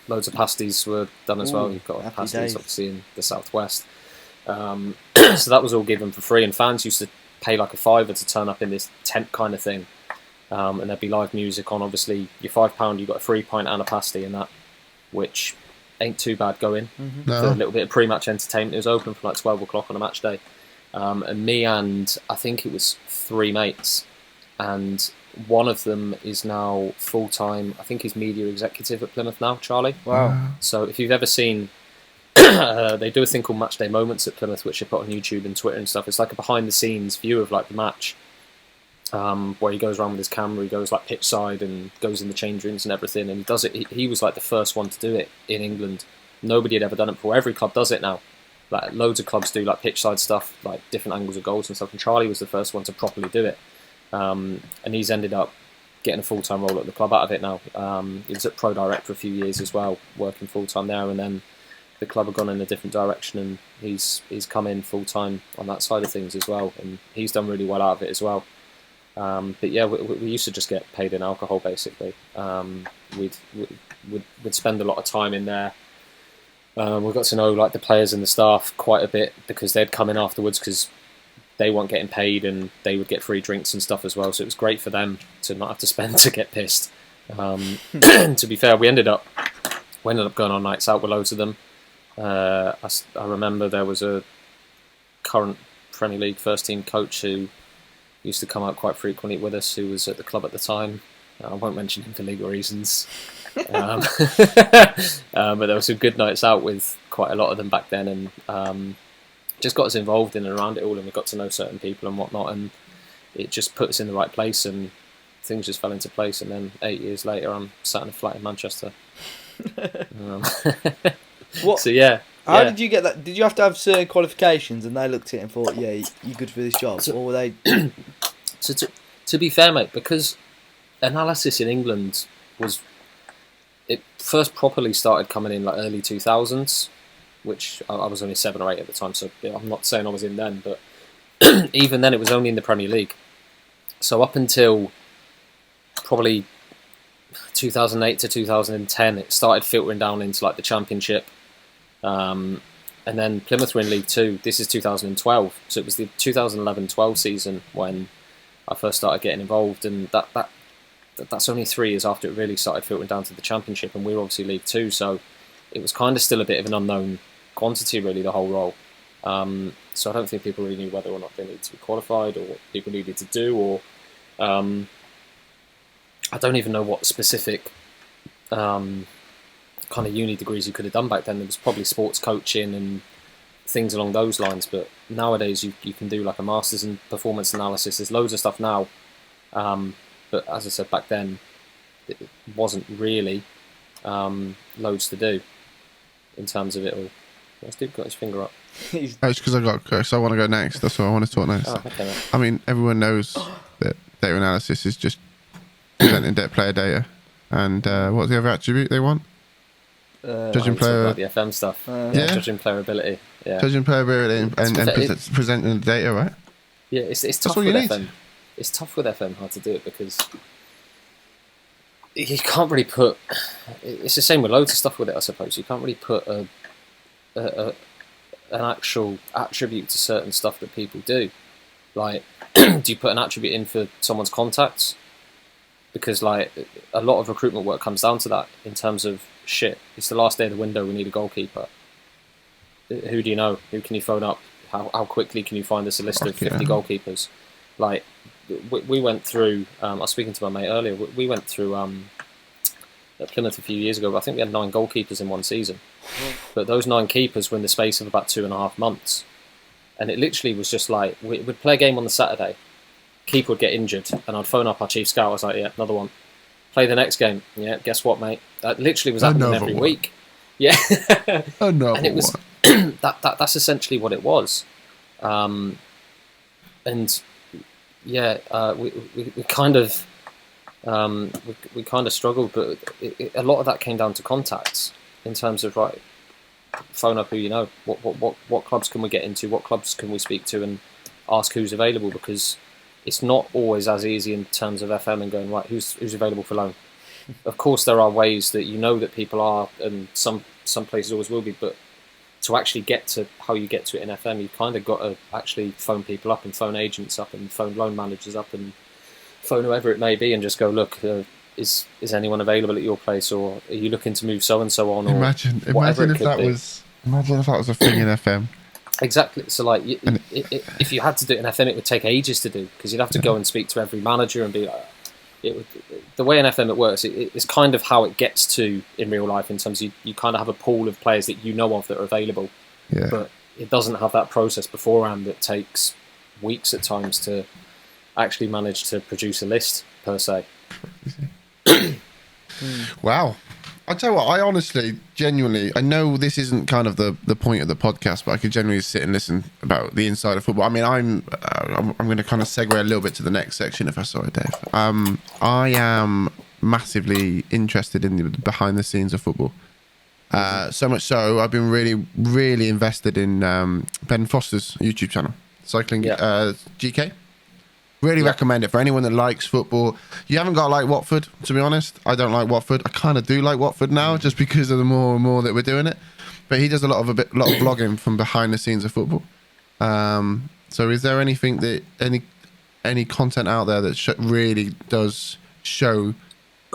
loads of pasties were done as well. You've got pasties days. obviously in the southwest. So that was all given for free, and fans used to pay like a £5 to turn up in this tent kind of thing, and there'd be live music on. Obviously, your £5 you got a free pint and a pasty and that, which ain't too bad going. No. For a little bit of pre-match entertainment. It was open from like 12 o'clock on a match day, and me and I think it was 3 mates, and one of them is now full-time. I think he's media executive at Plymouth now, Charlie. Wow. So if you've ever seen, they do a thing called Match Day Moments at Plymouth, which they put on YouTube and Twitter and stuff. It's like a behind-the-scenes view of like the match, where he goes around with his camera. He goes like pitch side and goes in the change rooms and everything. And he does it. He was like the first one to do it in England. Nobody had ever done it before. Every club does it now. Like loads of clubs do like pitch side stuff, like different angles of goals and stuff. And Charlie was the first one to properly do it. And he's ended up getting a full-time role at the club out of it now. He was at Pro Direct for a few years as well, working full-time there, and then the club have gone in a different direction, and he's come in full-time on that side of things as well, and he's done really well out of it as well. But yeah, we used to just get paid in alcohol basically. We'd spend a lot of time in there. We got to know like the players and the staff quite a bit because they'd come in afterwards because they weren't getting paid and they would get free drinks and stuff as well. So it was great for them to not have to spend to get pissed. To be fair, we ended up going on nights out with loads of them. I remember there was a current Premier League first team coach who used to come out quite frequently with us, who was at the club at the time. I won't mention him for legal reasons. But there were some good nights out with quite a lot of them back then, and just got us involved in and around it all, and we got to know certain people and whatnot, and it just put us in the right place, and things just fell into place. And then 8 years later, I'm sat in a flat in Manchester. What? So yeah. How did you get that? Did you have to have certain qualifications, and they looked at it and thought, "Yeah, you're good for this job," or were they? So to be fair, mate, because analysis in England it first properly started coming in like early 2000s, which I was only 7 or 8 at the time, so I'm not saying I was in then, but even then it was only in the Premier League. So up until probably 2008 to 2010, it started filtering down into like the Championship, and then Plymouth were in League 2. This is 2012, so it was the 2011-12 season when I first started getting involved, and that's only 3 years after it really started filtering down to the Championship, and we were obviously League 2, so it was kind of still a bit of an unknown quantity, really, the whole role. So I don't think people really knew whether or not they needed to be qualified, or what people needed to do, or I don't even know what specific kind of uni degrees you could have done back then. There was probably sports coaching and things along those lines, but nowadays you can do like a master's in performance analysis. There's loads of stuff now, but as I said back then, it wasn't really loads to do in terms of it all. Steve got his finger up. It's because I want to go next. That's what I want to talk next. Oh, okay, mate. I mean, everyone knows that data analysis is just presenting player data. And what's the other attribute they want? Judging player, about the FM stuff. Yeah. Judging player ability. Yeah. judging player ability and presenting the data, right? Yeah, it's tough with FM. It's tough with FM how to do it because you can't really put. It's the same with loads of stuff with it, I suppose. You can't really put an actual attribute to certain stuff that people do. Like, do you put an attribute in for someone's contacts? Because like a lot of recruitment work comes down to that in terms of shit. It's the last day of the window. We need a goalkeeper. Who do you know? Who can you phone up? How quickly can you find us a list of 50 goalkeepers? Like we went through. I was speaking to my mate earlier. We went through at Plymouth a few years ago. I think we had 9 goalkeepers in one season, but those 9 keepers were in the space of about 2.5 months. And it literally was just like we'd play a game on the Saturday. Keeper would get injured, and I'd phone up our chief scout. I was like, "Yeah, another one." Play the next game. Yeah, guess what, mate? That literally was happening every week. Yeah, and it was that's essentially what it was. And yeah, we kind of we kind of struggled, but a lot of that came down to contacts in terms of right. Phone up who you know. What clubs can we get into? What clubs can we speak to and ask who's available? Because it's not always as easy in terms of FM and going right. Who's available for loan? Of course, there are ways that you know that people are, and some places always will be. But to actually get to how you get to it in FM, you've kind of got to actually phone people up and phone agents up and phone loan managers up and phone whoever it may be and just go look. Is anyone available at your place, or are you looking to move so and so on? Or imagine if that was a thing in FM. Exactly. So, like, if you had to do it in FM, it would take ages to do because you'd have to go and speak to every manager and be like, the way in FM it works. It's kind of how it gets to in real life in terms of you kind of have a pool of players that you know of that are available, but it doesn't have that process beforehand that takes weeks at times to actually manage to produce a list per se. Wow. I'll tell you what, I honestly, genuinely, I know this isn't kind of the point of the podcast, but I could genuinely sit and listen about the inside of football. I mean, I'm going to kind of segue a little bit to the next section, if that's all right, Dave. I am massively interested in the behind the scenes of football. So much so, I've been really, really invested in Ben Foster's YouTube channel, Cycling GK. Really recommend it for anyone that likes football. You haven't got to like Watford, to be honest. I don't like Watford. I kind of do like Watford now, just because of the more and more that we're doing it. But he does a lot of vlogging from behind the scenes of football. So, is there anything that any content out there that really does show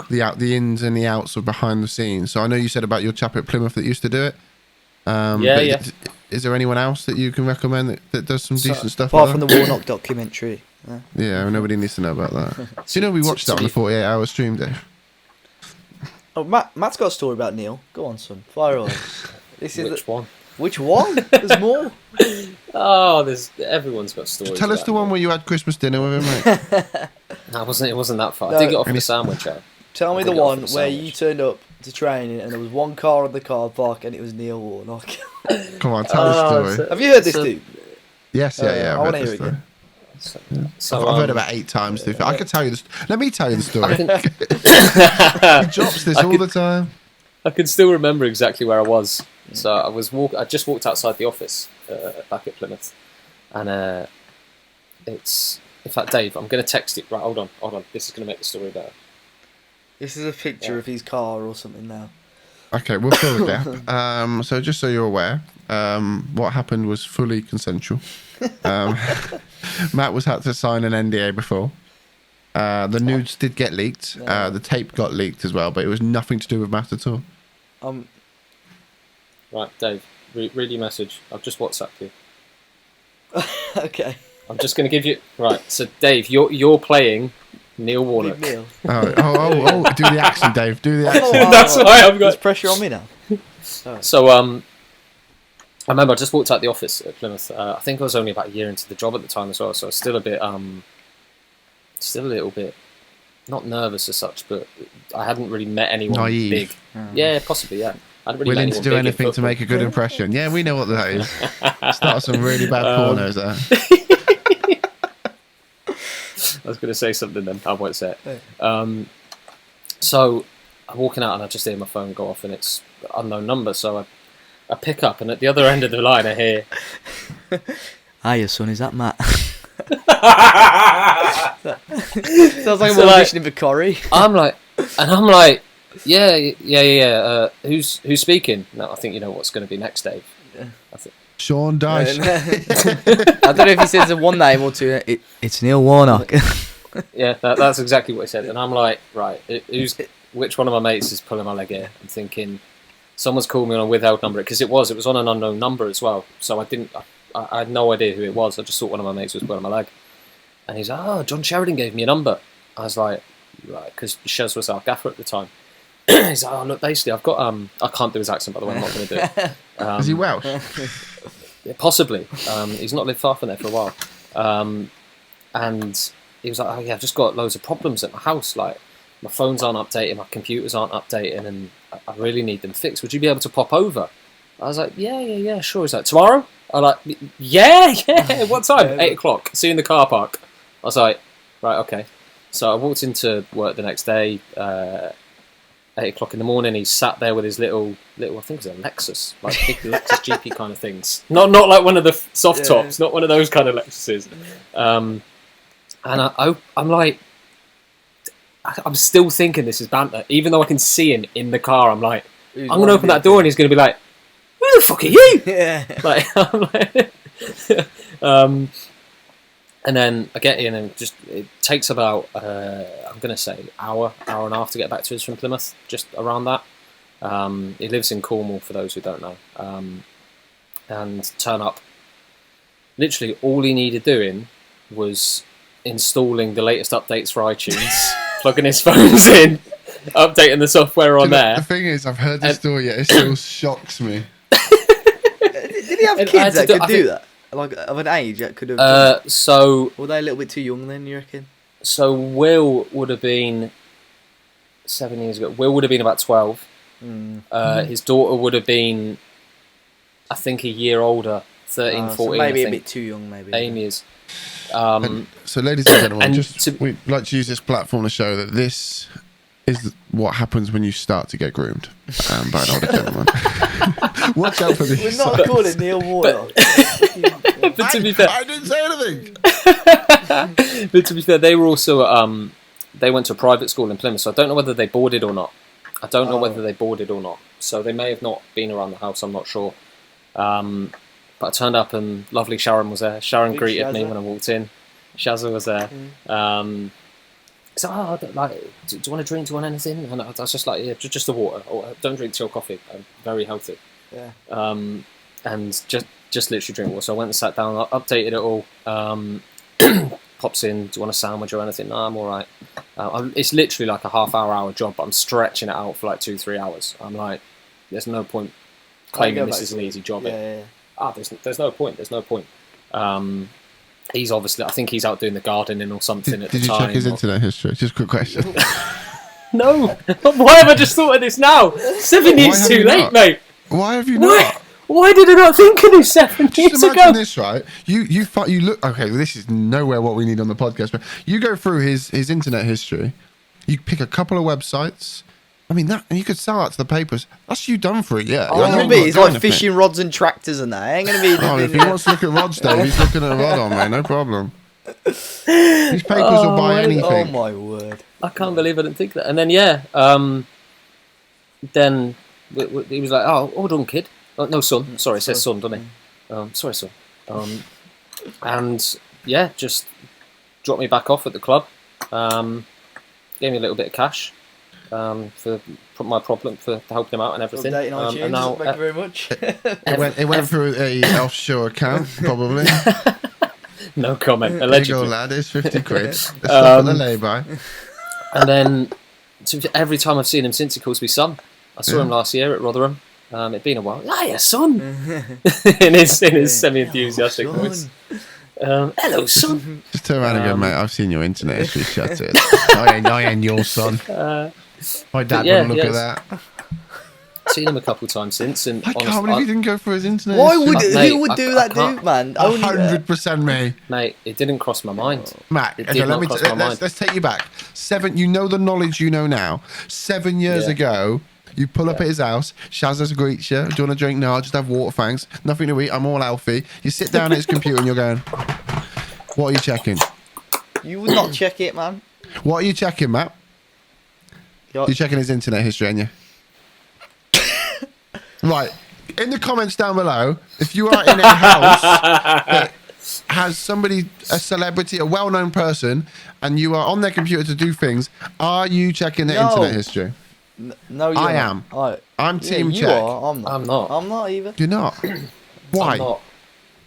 the ins and the outs of behind the scenes? So I know you said about your chap at Plymouth that used to do it. Is there anyone else that you can recommend that does some decent stuff? Apart from the Warnock documentary. Yeah, nobody needs to know about that. Do you know we watched that on the 48-hour stream, Dave? Oh, Matt's got a story about Neil. Go on, son. Fire away. Which one? Which one? There's more. Oh, everyone's got stories. Tell us the one where you had Christmas dinner with him, mate. No, it wasn't that far. I did get off the sandwich. Tell me the one where you turned up to training and there was one car in the car park and it was Neil Warnock. Come on, tell the story. Have you heard this, dude? Yes, yeah. I want to hear it again. So I've heard about 8 times. I could tell you this. Let me tell you the story. He drops this all the time. I can still remember exactly where I was. So I just walked outside the office back at Plymouth, and it's in fact, Dave. I'm going to text it. Right, hold on. This is going to make the story better. This is a picture of his car or something now. Okay, we'll fill the gap. So just so you're aware, what happened was fully consensual. Matt had to sign an NDA before. The nudes did get leaked. The tape got leaked as well, but it was nothing to do with Matt at all. Right, Dave, read your message. I've just WhatsApped you. Okay. I'm just going to give you... Right, so Dave, you're playing Neil Warnock. Neil. Oh, do the accent, Dave. Do the accent. That's why I've got... There's pressure on me now. So, I remember I just walked out the office at Plymouth. I think I was only about a year into the job at the time as well, so I was still a little bit, not nervous as such, but I hadn't really met anyone naive. Big. Yeah, possibly, yeah. I hadn't really Willing met to do anything to make a good impression. Yeah, we know what that is. Start some really bad pornos there. I was going to say something then, I won't say it. So I'm walking out and I just hear my phone go off, and it's unknown number. So I pick up, and at the other end of the line, I hear, "Hiya, son, is that Matt?" Sounds like I'm auditioning for Corrie. I'm like, yeah. Who's speaking? No, I think you know what's going to be next, Dave. Sean Dyche. I don't know if he says one name or two. It's Neil Warnock. Yeah, that's exactly what he said. And I'm like, right, which one of my mates is pulling my leg here? I'm thinking, someone's called me on a withheld number, because it was on an unknown number as well. So I had no idea who it was. I just thought one of my mates was pulling my leg. And he's like, oh, John Sheridan gave me a number. I was like, right, because Shez was our gaffer at the time. He's like, oh, look, basically, I've got, I can't do his accent, by the way, I'm not going to do it. Is he Welsh? Yeah, possibly. He's not lived far from there for a while. And he was like, oh, yeah, I've just got loads of problems at my house. Like, my phones aren't updating, my computers aren't updating, and I really need them fixed. Would you be able to pop over? I was like, yeah, sure. He's like, tomorrow? I'm like, yeah, what time? 8 o'clock. See you in the car park. I was like, right, okay. So I walked into work the next day, 8 o'clock in the morning. He's sat there with his little I think it was a Lexus, like big Lexus GP kind of things. Not like one of the soft tops, not one of those kind of Lexuses. And I'm like, I'm still thinking this is banter, even though I can see him in the car. I'm like, I'm going to open that door and he's going to be like, who the fuck are you? Yeah. Like, I'm like, and then I get in, and it takes about, I'm going to say, hour and a half to get back to us from Plymouth, just around that. He lives in Cornwall, for those who don't know. And turn up. Literally, all he needed doing was installing the latest updates for iTunes, plugging his phones in, updating the software on there. The thing is, I've heard this story yet, it still shocks me. Did he have kids that could do that? Like, of an age that could have... So... Were they a little bit too young then, you reckon? So Will would have been 7 years ago. Will would have been about 12. His daughter would have been, I think, a year older, 13, 14. So maybe a bit too young, maybe. Amy is. So, ladies and gentlemen, we'd like to use this platform to show that this is what happens when you start to get groomed by an older gentleman. Watch out for these. We're not calling Neil Warnock. But to be fair, I didn't say anything. But to be fair, they were also they went to a private school in Plymouth, so I don't know whether they boarded or not. So they may have not been around the house. I'm not sure. But I turned up and lovely Sharon was there. Sharon greeted me when I walked in. Shazza was there. So, do you want a drink? Do you want anything? And I was just like, yeah, just the water. Or, don't drink tea or coffee. I'm very healthy. Yeah. And just literally drink water. So I went and sat down, updated it all. Pops in, do you want a sandwich or anything? No, I'm all right. It's literally like a hour job, but I'm stretching it out for like 2-3 hours. I'm like, there's no point claiming this is an easy job. Yeah. There's no point. He's obviously, I think he's out doing the gardening or something at the time. Did you check his internet history? Just a quick question. No. Why have I just thought of this now? 7 years too late, mate. Why have you not? Why did I not think of this 7 years Just ago? imagine this, right? You look, okay, well, this is nowhere what we need on the podcast, but you go through his internet history, you pick a couple of websites. I mean, that, and you could sell that to the papers. That's you done for a year. It's like fishing rods and tractors and that. Ain't gonna be. If he wants to look at rods, Dave, he's looking at a rod on, mate. No problem. These papers will buy anything. Oh my word! I can't believe I didn't think that. And then then he was like, "Oh, hold on, kid. Oh, no, son. Sorry, it says son, doesn't it? Sorry, son." And yeah, just dropped me back off at the club. Gave me a little bit of cash. For my problem, for helping him out and everything. And now, thank you very much. It went through a offshore account, probably. No comment. Allegedly. Allegedly. There you go, lad. It's 50 quid. Stop at the lay-by. And then every time I've seen him since, he calls me son. I saw him last year at Rotherham. It'd been a while. Hiya, son. in his semi-enthusiastic voice. Hello, son. Just turn around and go, mate, I've seen your internet history. Shut it. I ain't your son. My dad wouldn't look at that. Seen him a couple of times since, and I can't believe he didn't go for his internet. Who would do that, dude, man? 100% me, mate. It didn't cross my mind. Matt, let's take you back. You know the knowledge you know now. 7 years ago, You pull up at his house. Shazza greets you. Do you want a drink? No, I'll just have water, thanks. Nothing to eat. I'm all healthy. You sit down at his computer and you're going, what are you checking? You would not check it, man. What are you checking, Matt? You're checking his internet history, aren't you? Right. In the comments down below, if you are in a house that has somebody, a celebrity, a well-known person, and you are on their computer to do things, are you checking their internet history? No, you're I not. am. I'm team you check. Are. I'm not. I'm not. I'm not either. You're not. Why? I'm not.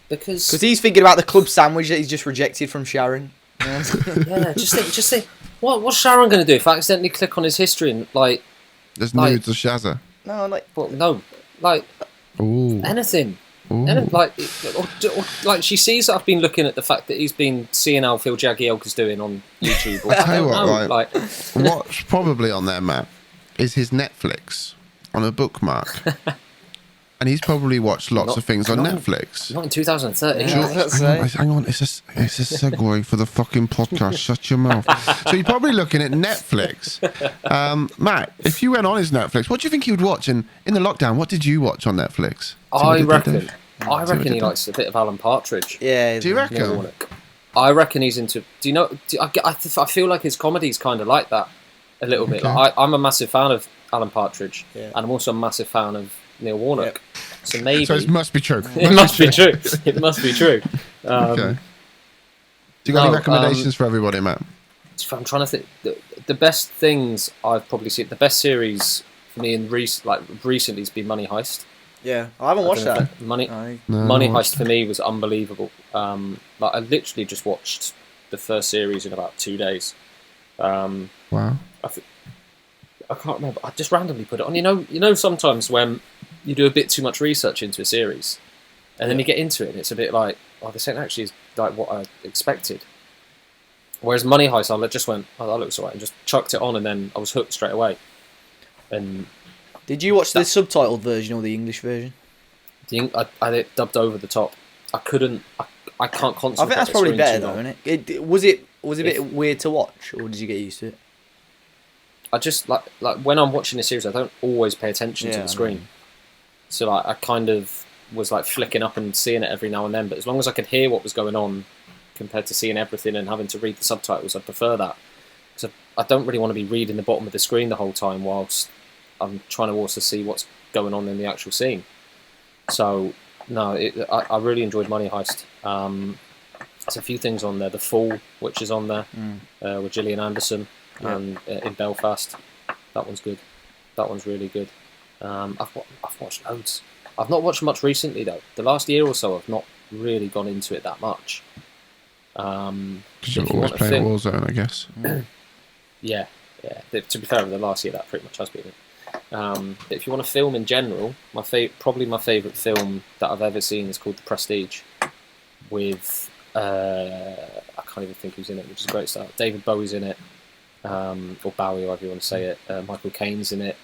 Because he's thinking about the club sandwich that he's just rejected from Sharon. yeah, just think. What's Sharon going to do if I accidentally click on his history and There's nudes of Shazza. No, Ooh. anything. Ooh. Like she sees that I've been looking at the fact that he's been seeing how Phil Jagielka's doing on YouTube. I'll tell you what, know, right? What's probably on there, Matt, is his Netflix on a bookmark. And he's probably watched lots of things on Netflix. Not in 2013. Hang on, it's a segue for the fucking podcast. Shut your mouth. So you're probably looking at Netflix. Matt, if you went on his Netflix, what do you think he would watch? And in the lockdown, what did you watch on Netflix? I reckon he likes a bit of Alan Partridge. Yeah. Do you reckon? I reckon he's into... I feel like his comedy's kind of like that a little bit. Like, I'm a massive fan of Alan Partridge. Yeah. And I'm also a massive fan of Neil Warnock. Yep. So maybe... So it must be true. It must be true. It must be true. Okay. Do you got any recommendations for everybody, Matt? I'm trying to think. The best things I've probably seen... The best series for me recently has been Money Heist. Yeah, I haven't watched that. Money Heist for me was unbelievable. I literally just watched the first series in about 2 days. Wow. I can't remember. I just randomly put it on. You know, sometimes when you do a bit too much research into a series, and then you get into it, and it's a bit like, oh, this ain't actually like what I expected. Whereas Money Heist, I just went, oh, that looks alright, and just chucked it on, and then I was hooked straight away. And did you watch the subtitled version or the English version? I had it dubbed over the top. I can't concentrate. I think that's probably better though, isn't it? Was it a bit weird to watch, or did you get used to it? I just like when I'm watching a series, I don't always pay attention to the screen. So I kind of was flicking up and seeing it every now and then. But as long as I could hear what was going on, compared to seeing everything and having to read the subtitles, I prefer that. So I don't really want to be reading the bottom of the screen the whole time whilst I'm trying to also see what's going on in the actual scene. So no, I really enjoyed Money Heist. There's a few things on there. The Fall, which is on there, with Gillian Anderson. And in Belfast, that one's good. That one's really good. I've watched loads. I've not watched much recently though. The last year or so, I've not really gone into it that much. Because you're always playing Warzone, I guess. Yeah. To be fair, the last year that pretty much has been it. But if you want a film in general, probably my favourite film that I've ever seen is called The Prestige, with I can't even think who's in it, which is a great start. David Bowie's in it. Or Bowie, however you want to say it. Michael Caine's in it,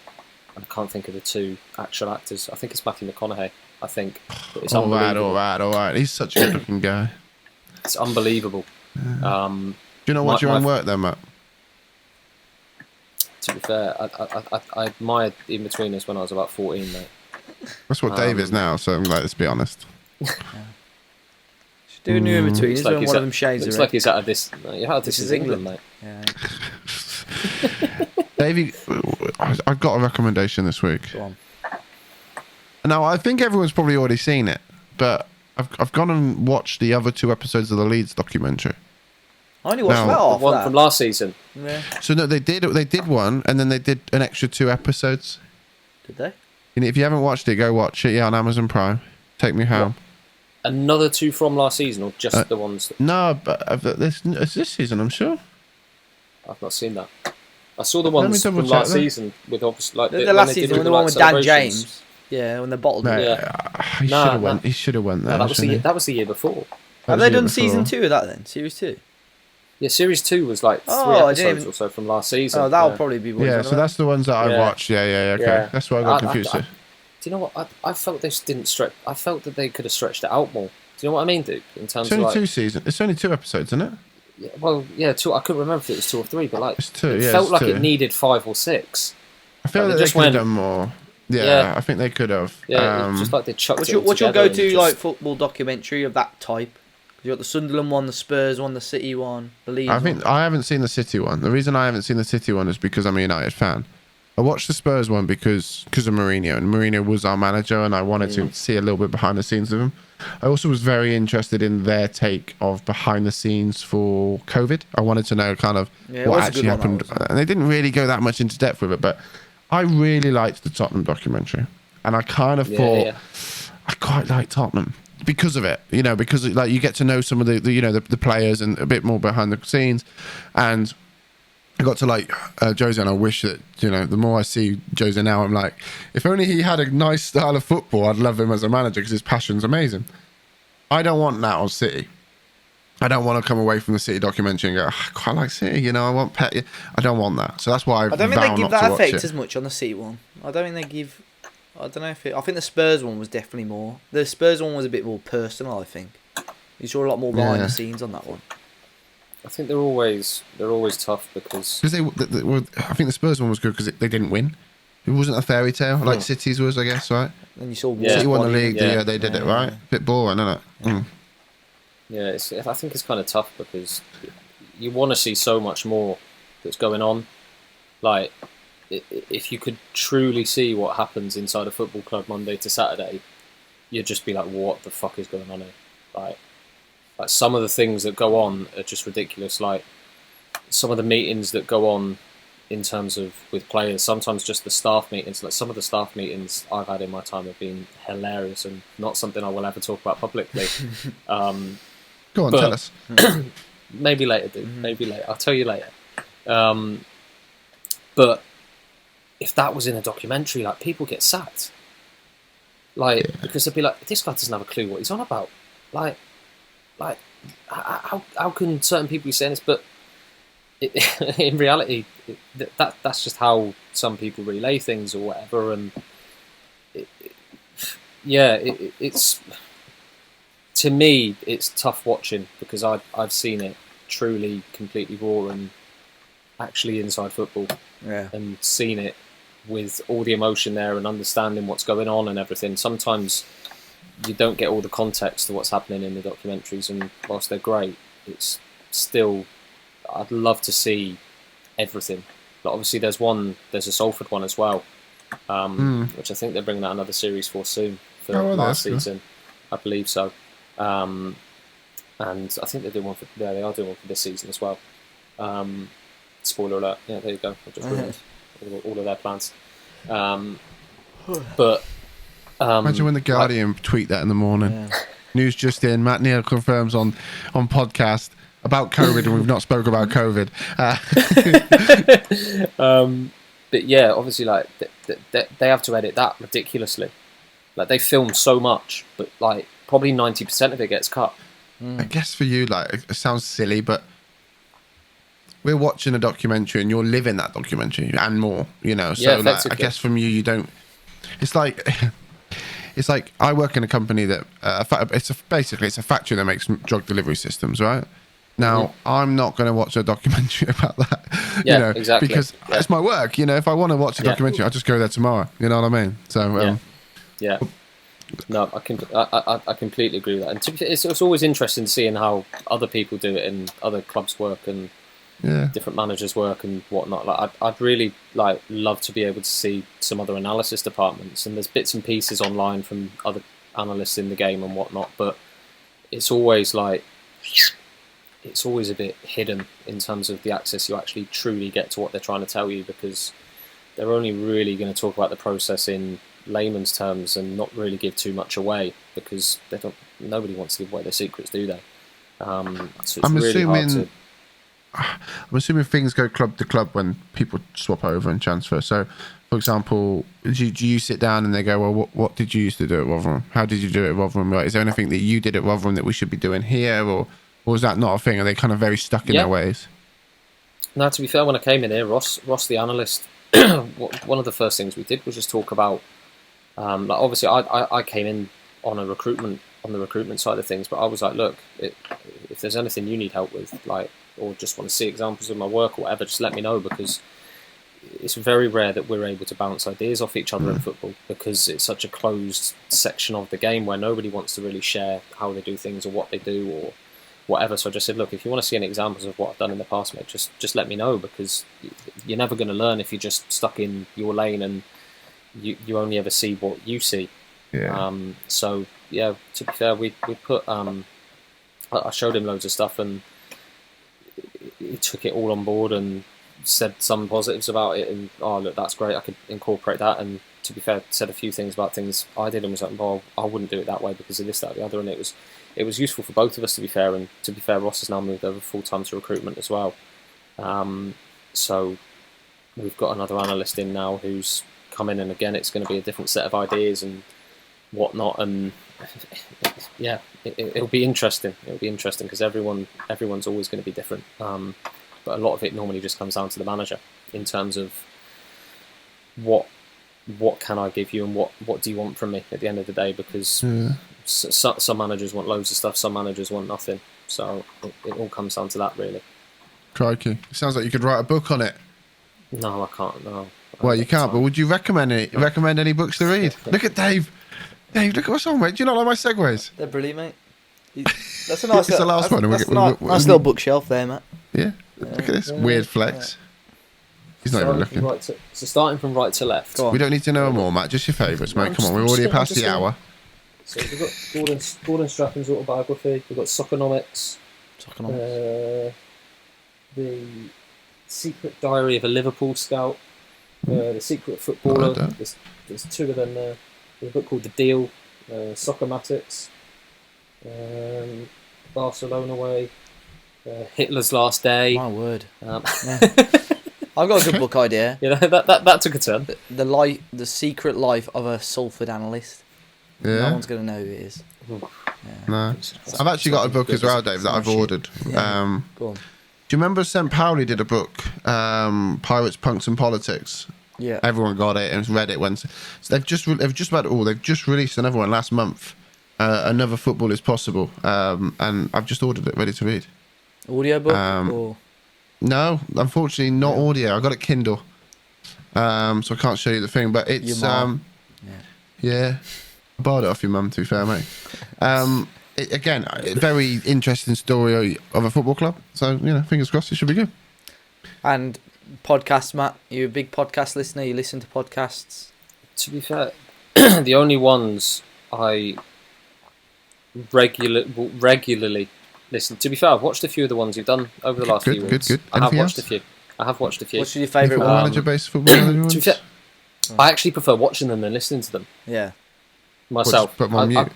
and I can't think of the two actual actors. I think it's Matthew McConaughey. I think. But it's all right. He's such a good-looking guy. It's unbelievable. Do you not watch your own work then, Matt? To be fair, I admired In-Betweeners when I was about 14, mate. That's what Dave is now, so let's be honest. Do a new In-Betweeners when one of them shaves looks like he's out of this. This is England, mate. Yeah. Davey, I've got a recommendation this week. Go on. Now, I think everyone's probably already seen it, but I've gone and watched the other 2 episodes of the Leeds documentary. I only watched about one from last season. Yeah. So no, they did one, and then they did an extra 2 episodes. Did they? And if you haven't watched it, go watch it. Yeah, on Amazon Prime. Take me home. What? Another 2 from last season, or just the ones? No, but it's this season, I'm sure. I've not seen that. I saw the ones from last season with obviously the last season, the one with Dan James. Yeah, when they bottled it. Yeah. He should have went there. No, that was the year before. Have they done season 2 of that then? Series 2? Yeah, series 2 was 3 episodes or so from last season. Oh, that'll probably be one. Yeah, so that's the ones that I watched. Yeah, okay. Yeah. That's why I got confused. Do you know what? I felt this didn't stretch. I felt that they could have stretched it out more. Do you know what I mean, dude? In terms of 2 seasons. It's only 2 episodes, isn't it? Yeah, 2. I couldn't remember if it was 2 or 3, but it's 2. It felt like it needed 5 or 6. I feel Like, that they could have done more. Yeah, I think they could have. Yeah, it's just like they chucked What's it your, all what's your together go-to and like just- football documentary of that type? You got the Sunderland one, the Spurs one, the City one, the Leeds I think one. I haven't seen the City one. The reason I haven't seen the City one is because I'm a United fan. I watched the Spurs one because of Mourinho, and Mourinho was our manager, and I wanted to see a little bit behind the scenes of him. I also was very interested in their take of behind the scenes for COVID. I wanted to know kind of Yeah, it what was a actually good one, happened, that was. and they didn't really go that much into depth with it. But I really liked the Tottenham documentary, and I kind of thought I quite like Tottenham because of it. You know, because like you get to know some of the players and a bit more behind the scenes, and I got to like Jose, and I wish that, the more I see Jose now, I'm like, if only he had a nice style of football, I'd love him as a manager because his passion's amazing. I don't want that on City. I don't want to come away from the City documentary and go, I quite like City, I want Pep. I don't want that. So that's why I don't think they give not that to watch effect it. as much on the City one. I don't think they give. I don't know if I think the Spurs one was definitely more. The Spurs one was a bit more personal. I think you saw a lot more behind the scenes on that one. I think they're always tough because I think the Spurs one was good because they didn't win. It wasn't a fairy tale like City's was, I guess, right? And you saw City won the body- league. Yeah, they did it right. Bit boring, isn't it? yeah, I think it's kind of tough because you want to see so much more that's going on. Like, if you could truly see what happens inside a football club Monday to Saturday, you'd just be like, what the fuck is going on here? Like some of the things that go on are just ridiculous. Like some of the meetings that go on in terms of with players, sometimes just the staff meetings. Like some of the staff meetings I've had in my time have been hilarious and not something I will ever talk about publicly. Go on, tell us. Maybe later, dude. Maybe later. I'll tell you later. But if that was in a documentary, like people get sacked. Because they'd be like, this guy doesn't have a clue what he's on about. Like how can certain people be saying this? But in reality, that's just how some people relay things or whatever. And it's to me, it's tough watching because I've seen it truly, completely raw and actually inside football, and seen it with all the emotion there and understanding what's going on and everything. Sometimes you don't get all the context of what's happening in the documentaries, and whilst they're great, it's still, I'd love to see everything. But obviously there's a Salford one as well, which I think they're bringing out another series for soon for last season. I believe so. And I think they are doing one for this season as well. Spoiler alert, there you go, I just ruined all of their plans. But imagine when the Guardian tweet that in the morning. News just in, Matt Neal confirms on podcast about COVID, and we've not spoke about COVID. But yeah, obviously, like they have to edit that ridiculously. Like they film so much, but like probably 90% of it gets cut. I guess for you, like, it sounds silly, but we're watching a documentary and you're living that documentary and more, So like, I guess from you don't. It's like I work in a company that basically it's a factory that makes drug delivery systems, right? Now I'm not going to watch a documentary about that, exactly. because it's my work. If I want to watch a documentary, I'll just go there tomorrow. You know what I mean? So no, I completely agree with that. And it's always interesting seeing how other people do it and other clubs work and different managers work and whatnot. Like I'd really love to be able to see some other analysis departments, and there's bits and pieces online from other analysts in the game and whatnot, but it's always a bit hidden in terms of the access you actually truly get to what they're trying to tell you, because they're only really going to talk about the process in layman's terms and not really give too much away, because nobody wants to give away their secrets, do they? So it's really hard to. I'm assuming things go club to club when people swap over and transfer. So, for example, do you sit down and they go, well, what did you used to do at Rotherham? How did you do it at Rotherham? Right? Is there anything that you did at Rotherham that we should be doing here, or is that not a thing? Are they kind of very stuck in their ways? No, to be fair, when I came in here, Ross the analyst, one of the first things we did was just talk about, obviously I came in on the recruitment side of things, but I was like, look, if there's anything you need help with, or just want to see examples of my work or whatever, just let me know, because it's very rare that we're able to bounce ideas off each other in football, because it's such a closed section of the game where nobody wants to really share how they do things or what they do or whatever. So I just said, look, if you want to see any examples of what I've done in the past, mate, just let me know, because you're never going to learn if you're just stuck in your lane and you only ever see what you see. Yeah. So yeah, to be fair, we put I showed him loads of stuff, and he took it all on board and said some positives about it, and oh look, that's great, I could incorporate that. And to be fair, said a few things about things I did and was like, well, I wouldn't do it that way because of this, that, the other. And it was useful for both of us, to be fair. And to be fair, Ross has now moved over full time to recruitment as well. So we've got another analyst in now who's come in, and again, it's going to be a different set of ideas and whatnot. And yeah, it'll be interesting. It'll be interesting because everyone's always going to be different. But a lot of it normally just comes down to the manager in terms of what can I give you and what do you want from me at the end of the day, because some managers want loads of stuff, some managers want nothing. So it all comes down to that, really. Crikey. It sounds like you could write a book on it. No, I can't. No. Well, you can't, but would you recommend any books to read? Look at Dave. Dave, look at what's on, mate. Do you not like my segues? They're brilliant, mate. That's a nice. It's the last one. Nice little bookshelf there, Matt. Yeah. Look at this weird flex. He's not even looking. So starting from right to left. We don't need to know them all, Matt. Just your favourites, mate. Come on, we're already past the hour. So we've got Gordon Strachan's autobiography. We've got Soccernomics. The Secret Diary of a Liverpool Scout. The Secret Footballer. There's two of them there. There's a book called The Deal. Soccermatics. Barcelona Way. Hitler's Last Day. My word. I've got a good book idea. Yeah, that took a turn. The Secret Life of a Salford Analyst. Yeah. No one's going to know who it is. Yeah. No. I've actually got a book as well, Dave, that I've ordered. Yeah. Go on. Do you remember St. Pauli did a book, Pirates, Punks and Politics? Yeah. Everyone got it and read it. So they've just released another one last month. Another Football is Possible. And I've just ordered it, ready to read. Audio book? Or? No, unfortunately not audio. I got it Kindle, so I can't show you the thing. But it's yeah, I borrowed it off your mum. To be fair, mate. Again, a very interesting story of a football club. So fingers crossed, it should be good. And podcasts, Matt. You're a big podcast listener. You listen to podcasts. To be fair, the only ones I regularly listen. To be fair, I've watched a few of the ones you've done over the last few weeks. Good. I have watched a few. What's your favourite one? Manager-based football manager ones? To be fair, I actually prefer watching them than listening to them. Yeah. Myself. Put them on mute.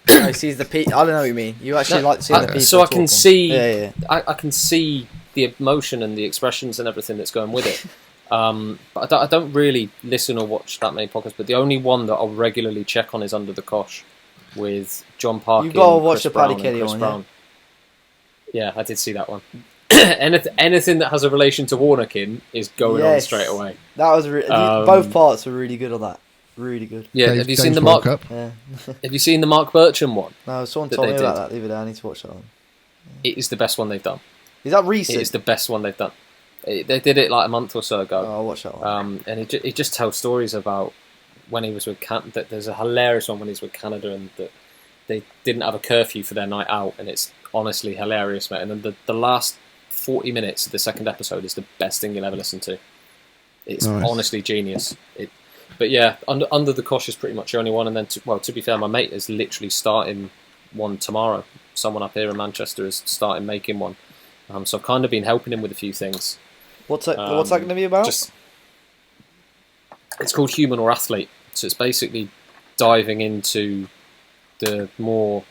He sees the people. I don't know what you mean. You actually like seeing the people. So I can see. Yeah. I can see the emotion and the expressions and everything that's going with it. But I don't really listen or watch that many podcasts. But the only one that I'll regularly check on is Under the Cosh with John Parkin. You've got to watch Chris the Brown Paddy Kelly one. Brown. Yeah, I did see that one. Anything that has a relation to Warnock is going on straight away. That was both parts were really good on that. Really good. Yeah, have you seen the Mark? Yeah. Have you seen the Mark Bircham one? No, someone told me about that the other day. I need to watch that one. It is the best one they've done. Is that recent? It is the best one they've done. They did it like a month or so ago. Oh, I'll watch that one. And it just tells stories about when he was with Canada. There's a hilarious one when he's with Canada and that they didn't have a curfew for their night out, and it's honestly hilarious, mate. And then the last 40 minutes of the second episode is the best thing you'll ever listen to. It's honestly genius. But yeah, Under the Cosh is pretty much the only one. And then, to be fair, my mate is literally starting one tomorrow. Someone up here in Manchester is starting making one. So I've kind of been helping him with a few things. What's that going to be about? It's called Human or Athlete. So it's basically diving into the more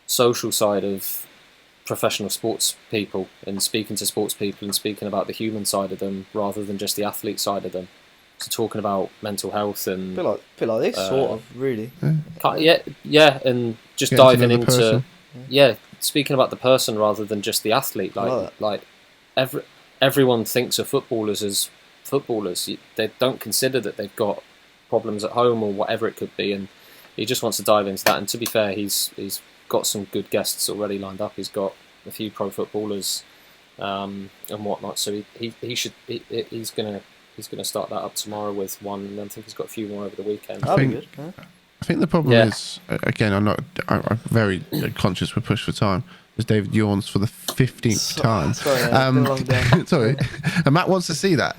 social side of professional sports people and speaking to sports people and speaking about the human side of them rather than just the athlete side of them. So talking about mental health and a bit like this, sort of, really. Yeah, and just diving into speaking about the person rather than just the athlete. Like everyone thinks of footballers as footballers. They don't consider that they've got problems at home or whatever it could be, and he just wants to dive into that. And to be fair, he's got some good guests already lined up. He's got a few pro footballers and whatnot. So he's gonna start that up tomorrow with one, and then I think he's got a few more over the weekend. That'll be think- good. Huh? I think the problem is, again, I'm very conscious we're pushed for time, as David yawns for the 15th time. Sorry, it's been a long day. Sorry, and Matt wants to see that.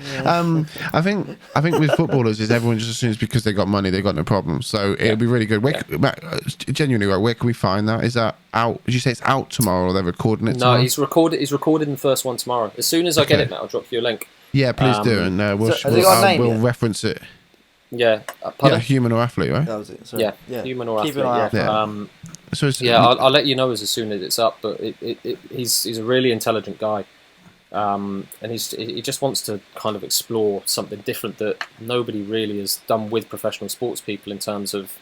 I think with footballers is everyone just assumes because they got money they got no problem. So it'll be really good. Matt, genuinely, where can we find that? Is that out? Did you say it's out tomorrow, or they're recording it tomorrow? No, he's recording the first one tomorrow. As soon as I get it, Matt, I'll drop you a link. Yeah, please do, and has it got a name we'll yet? reference it. Yeah, Yeah, pardon? human or athlete, right? That was it. Sorry. Yeah, human or Keep athlete. an eye out for Yeah. So it's, I'll let you know as soon as it's up. But he's a really intelligent guy, and he just wants to kind of explore something different that nobody really has done with professional sports people in terms of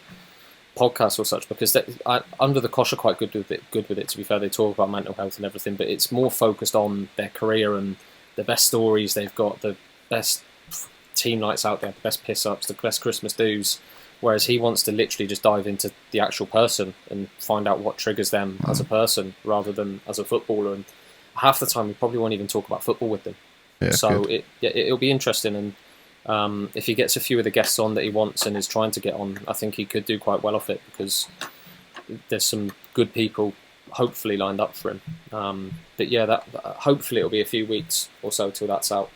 podcasts or such. Because Under the Cosh are quite good with it. To be fair, they talk about mental health and everything, but it's more focused on their career and the best stories they've got, the best team nights out there, the best piss-ups, the best Christmas do's, whereas he wants to literally just dive into the actual person and find out what triggers them as a person rather than as a footballer. And half the time we probably won't even talk about football with them. Yeah, So good. it'll be interesting, and if he gets a few of the guests on that he wants and is trying to get on, I think he could do quite well off it, because there's some good people hopefully lined up for him. But yeah, that hopefully it'll be a few weeks or so till that's out.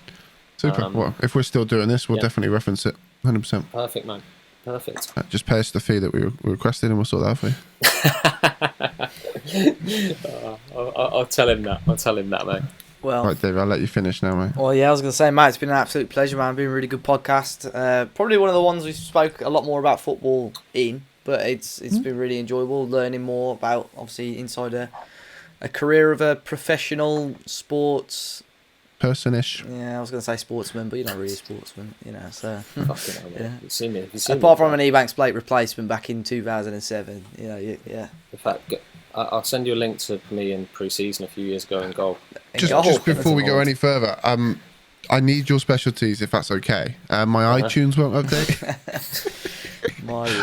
Super. Well, if we're still doing this, we'll yeah. definitely reference it. 100%. Perfect, man. Perfect. Just pay us the fee that we requested, and we'll sort that out for you. I'll tell him that. Mate. Well, Right, David, I'll let you finish now, mate. Well, yeah, I was going to say, Matt, it's been an absolute pleasure, man. Been a really good podcast. Probably one of the ones we spoke a lot more about football in, but it's been really enjoyable learning more about, obviously, inside a career of a professional sports. Person-ish. Yeah, I was going to say sportsman, but you're not really a sportsman, you know. So, Fucking hell, yeah. You've seen me. Apart from an Ebanks Blake replacement back in 2007, you know, yeah. In fact, I'll send you a link to me in pre-season a few years ago in goal. Just before we go any further, I need your specialties if that's okay. My iTunes won't update.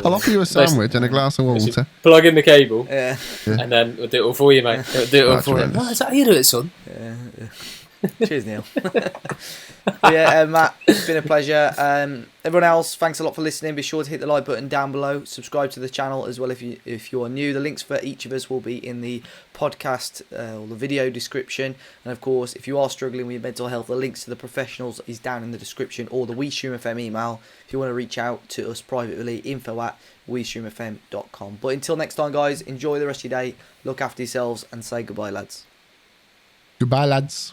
I'll offer you a sandwich and a glass of water. Plug in the cable, Yeah. and then we'll do it all for you, mate. We'll do it all That's for you. horrendous. Oh, is that how you do it, son? Yeah. Cheers, Neil. But yeah, Matt, it's been a pleasure. Everyone else, thanks a lot for listening. Be sure to hit the like button down below. Subscribe to the channel as well if you are new. The links for each of us will be in the podcast or the video description. And of course, if you are struggling with your mental health, the links to the professionals is down in the description, or the WeStreamFM email if you want to reach out to us privately, info@WeStreamFM.com. But until next time, guys, enjoy the rest of your day. Look after yourselves and say goodbye, lads. Goodbye, lads.